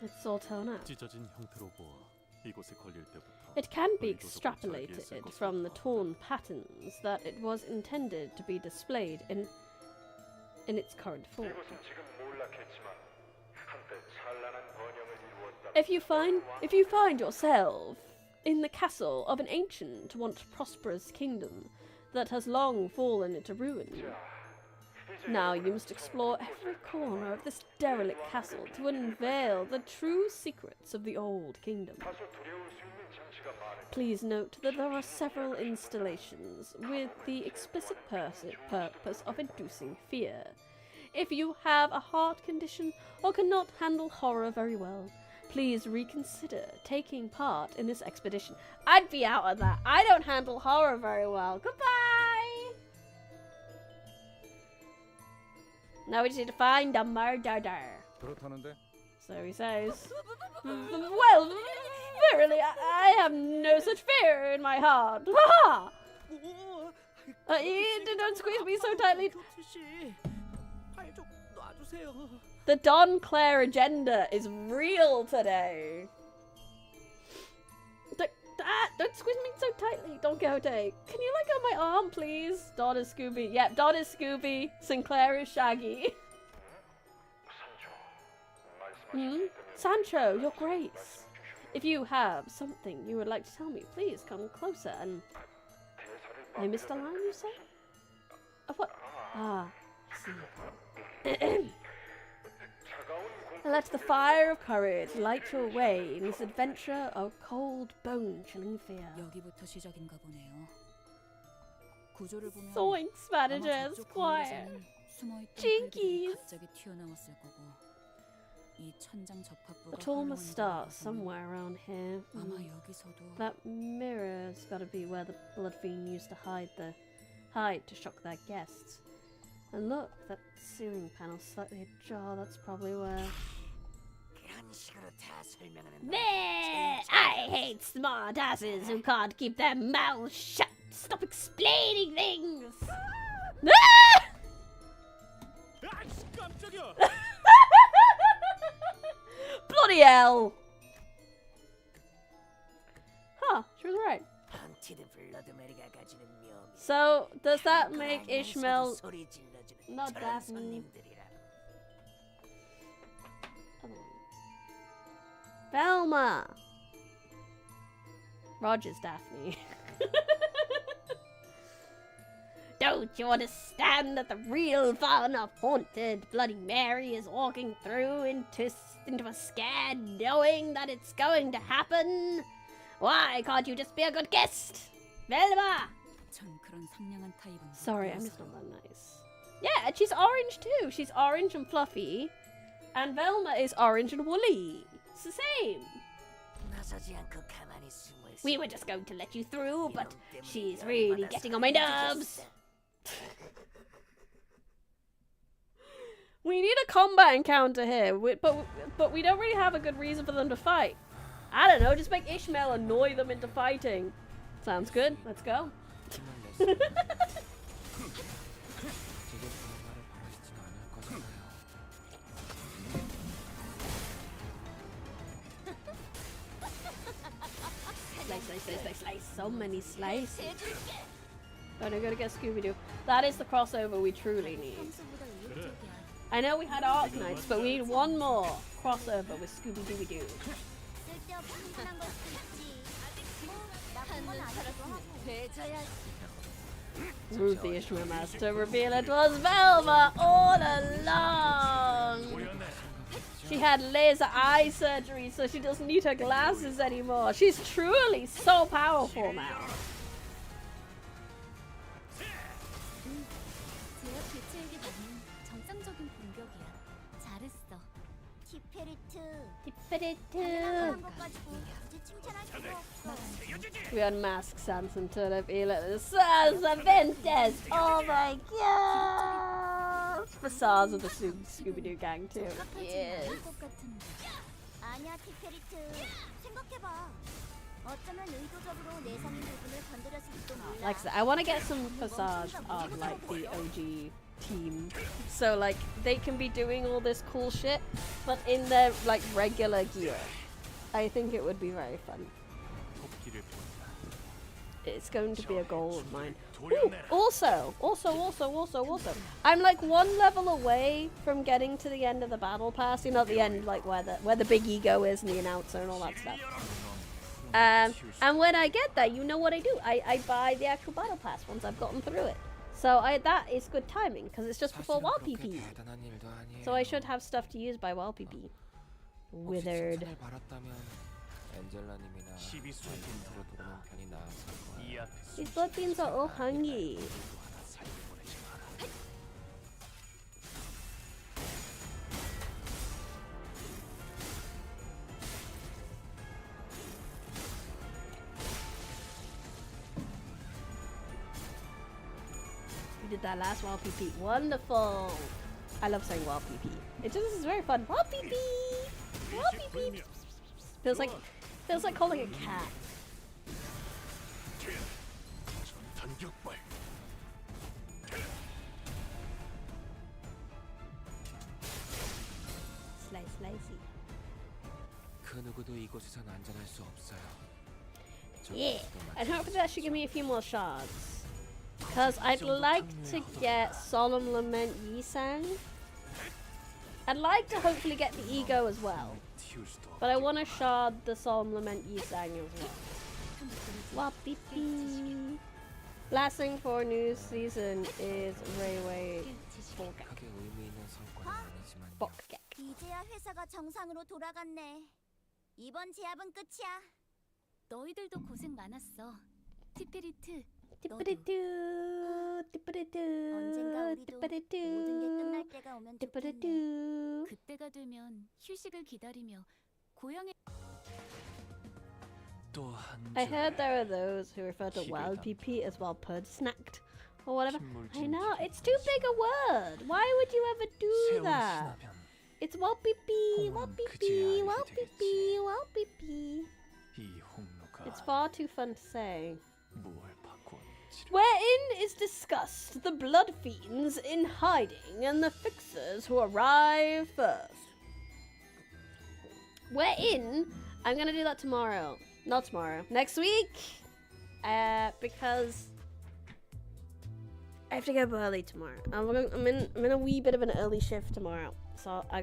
It's all torn out. 찢어진 형태로 보아 이곳에 걸릴 때부터 It can be extrapolated from the torn patterns that it was intended to be displayed in its current form. If you find yourself in the castle of an ancient, once prosperous kingdom that has long fallen into ruin, now you must explore every corner of this derelict castle to unveil the true secrets of the old kingdom. Please note that there are several installations with the explicit purpose of inducing fear. If you have a heart condition or cannot handle horror very well, please reconsider taking part in this expedition. I'd be out of that. I don't handle horror very well. Goodbye! Now we just need to find a murderer. 그렇다는데? So he says. Well, verily, I have no such fear in my heart. Ha! Don't squeeze me so tightly. The Don Claire agenda is real today. Don't squeeze me so tightly, Don Quixote. Can you let go of my arm, please? Don is Scooby. Yep, Don is Scooby. Sinclair is Shaggy. Sancho, your grace. If you have something you would like to tell me, please come closer and... I missed a line, you say? What? Ah, I see. Let the fire of courage light your way in this adventure of cold, bone-chilling fear. 여기부터 시작인가 보네요. 구조를 보면 Zoinks, managers, quiet. Jinkies. 갑자기 튀어나왔을 거고. 이 천장 접합부가 The tour must start somewhere around here. 아마 여기서도 That mirror's gotta be where the blood fiend used to hide to shock their guests. And look, that ceiling panel slightly ajar, that's probably where... Nah, I hate smart asses who can't keep their mouths shut. Stop explaining things! Bloody hell! Huh, she was right. So, does that make Ishmael not Daphne? Velma! Roger's Daphne. Don't you understand that the real fun of haunted Bloody Mary is walking through into a scare knowing that it's going to happen? Why can't you just be a good guest? Velma! Sorry, I'm just not that nice. Yeah, and she's orange too. She's orange and fluffy. And Velma is orange and woolly. It's the same. We were just going to let you through, but she's really getting on my nerves. We need a combat encounter here, but we don't really have a good reason for them to fight. I don't know, just make Ishmael annoy them into fighting. Sounds good. Let's go. Slice. So many slices. Oh, no, gotta get Scooby-Doo. That is the crossover we truly need. I know we had Arknights, but we need one more crossover with Scooby-Doo. Ruth the Ishmael Master reveal it was Velma all along! She had laser eye surgery, so she doesn't need her glasses anymore. She's truly so powerful now. We unmask Sans and Turner the Sans Avengers! Oh my god! Facades of the Scooby-Doo gang too. Yes. Like I said, I want to get some facades of like the OG team, so like they can be doing all this cool shit, but in their like regular gear. I think it would be very fun. It's going to be a goal of mine. Ooh, also, I'm like one level away from getting to the end of the battle pass. You know, the end, like where the big ego is and the announcer and all that stuff. And when I get that, you know what I do? I buy the actual battle pass once I've gotten through it. So that is good timing because it's just before WoW PP. So I should have stuff to use by WoW PP. Withered. These blood beans are all hungry. We did that last WoW PP. Wonderful. I love saying WoW PP. It just is very fun. WoW PP. WoW PP. Feels like calling a cat. Slicey. Yeah, and hopefully that should give me a few more shards. Because I'd like to get Solemn Lament Yisang. I'd like to hopefully get the Ego as well. But I want to shard the Solemn Lament Yisang as well. Wapipi. Last thing for new season is Railway Bokgek. 이제야 회사가 정상으로 돌아갔네. 이번 제압은 끝이야. 너희들도 고생 많았어. 티피리트. 언젠가 우리도 모든 게 끝날 때가 오면 좋겠네. 그때가 되면 휴식을 기다리며 고향에. I heard there are those who refer to wild PP as well purge snacked or whatever. I know, it's too big a word. Why would you ever do that? It's wild PP, wild PP, wild PP, wild PP. It's far too fun to say. Wherein is discussed the blood fiends in hiding and the fixers who arrive first. Wherein, I'm gonna do that tomorrow. Not tomorrow. Next week! Because I have to get up early tomorrow. I'm in a wee bit of an early shift tomorrow. So I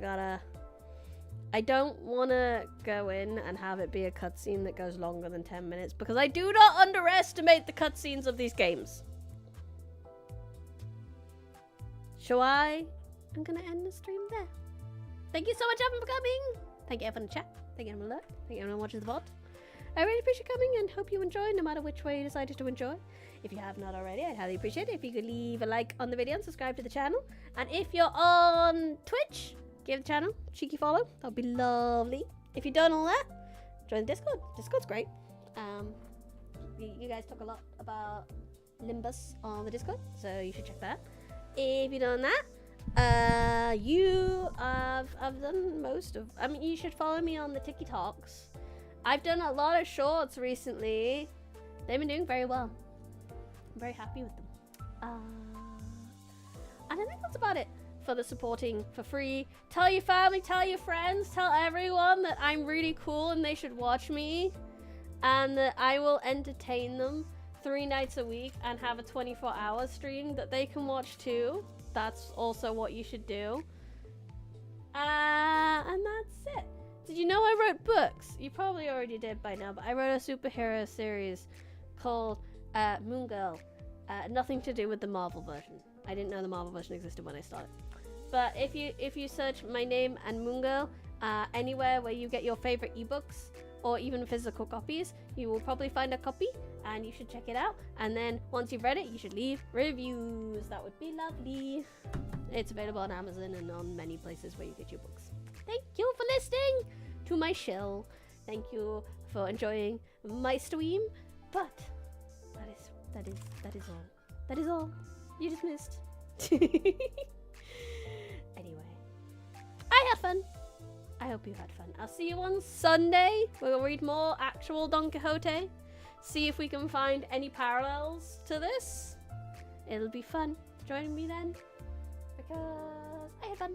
don't want to go in and have it be a cutscene that goes longer than 10 minutes because I do not underestimate the cutscenes of these games. So I'm going to end the stream there. Thank you so much everyone for coming. Thank you everyone in chat. Thank you everyone alert. Thank you everyone watching the VOD. I really appreciate coming and hope you enjoy no matter which way you decided to enjoy. If you have not already, I'd highly appreciate it if you could leave a like on the video and subscribe to the channel. And if you're on Twitch, give the channel a cheeky follow. That would be lovely. If you've done all that, join the Discord. Discord's great. You guys talk a lot about Limbus on the Discord, so you should check that out. If you've done that, I've done most of. I mean, you should follow me on the TikToks. I've done a lot of shorts recently. They've been doing very well. I'm very happy with them. And I think that's about it for the supporting for free. Tell your family, tell your friends, tell everyone that I'm really cool and they should watch me. And that I will entertain them 3 nights a week and have a 24-hour stream that they can watch too. That's also what you should do. And that's it. Did you know I wrote books? You probably already did by now, but I wrote a superhero series called Moon Girl. Nothing to do with the Marvel version. I didn't know the Marvel version existed when I started. But if you search my name and Moon Girl anywhere where you get your favorite ebooks or even physical copies, you will probably find a copy and you should check it out. And then once you've read it, you should leave reviews. That would be lovely. It's available on Amazon and on many places where you get your books. Thank you for listening to my shill. Thank you for enjoying my stream. But that is all. That is all. You just missed. Anyway, I had fun. I hope you had fun. I'll see you on Sunday. We'll read more actual Don Quixote. See if we can find any parallels to this. It'll be fun. Join me then. Because I had fun.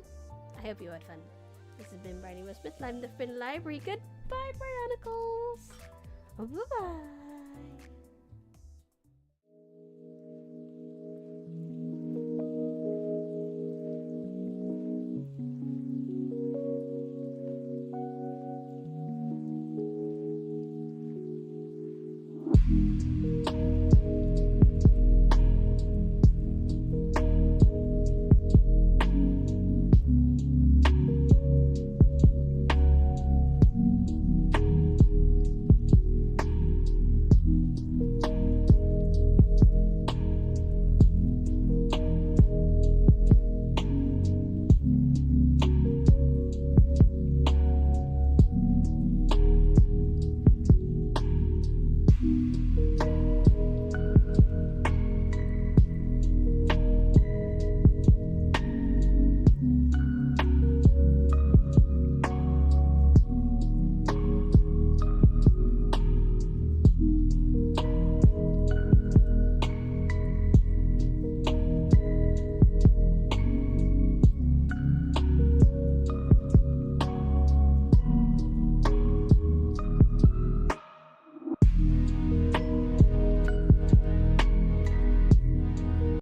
I hope you had fun. This has been Briny Westmith. I'm the Fin Library. Goodbye, Brianicles. Bye-bye.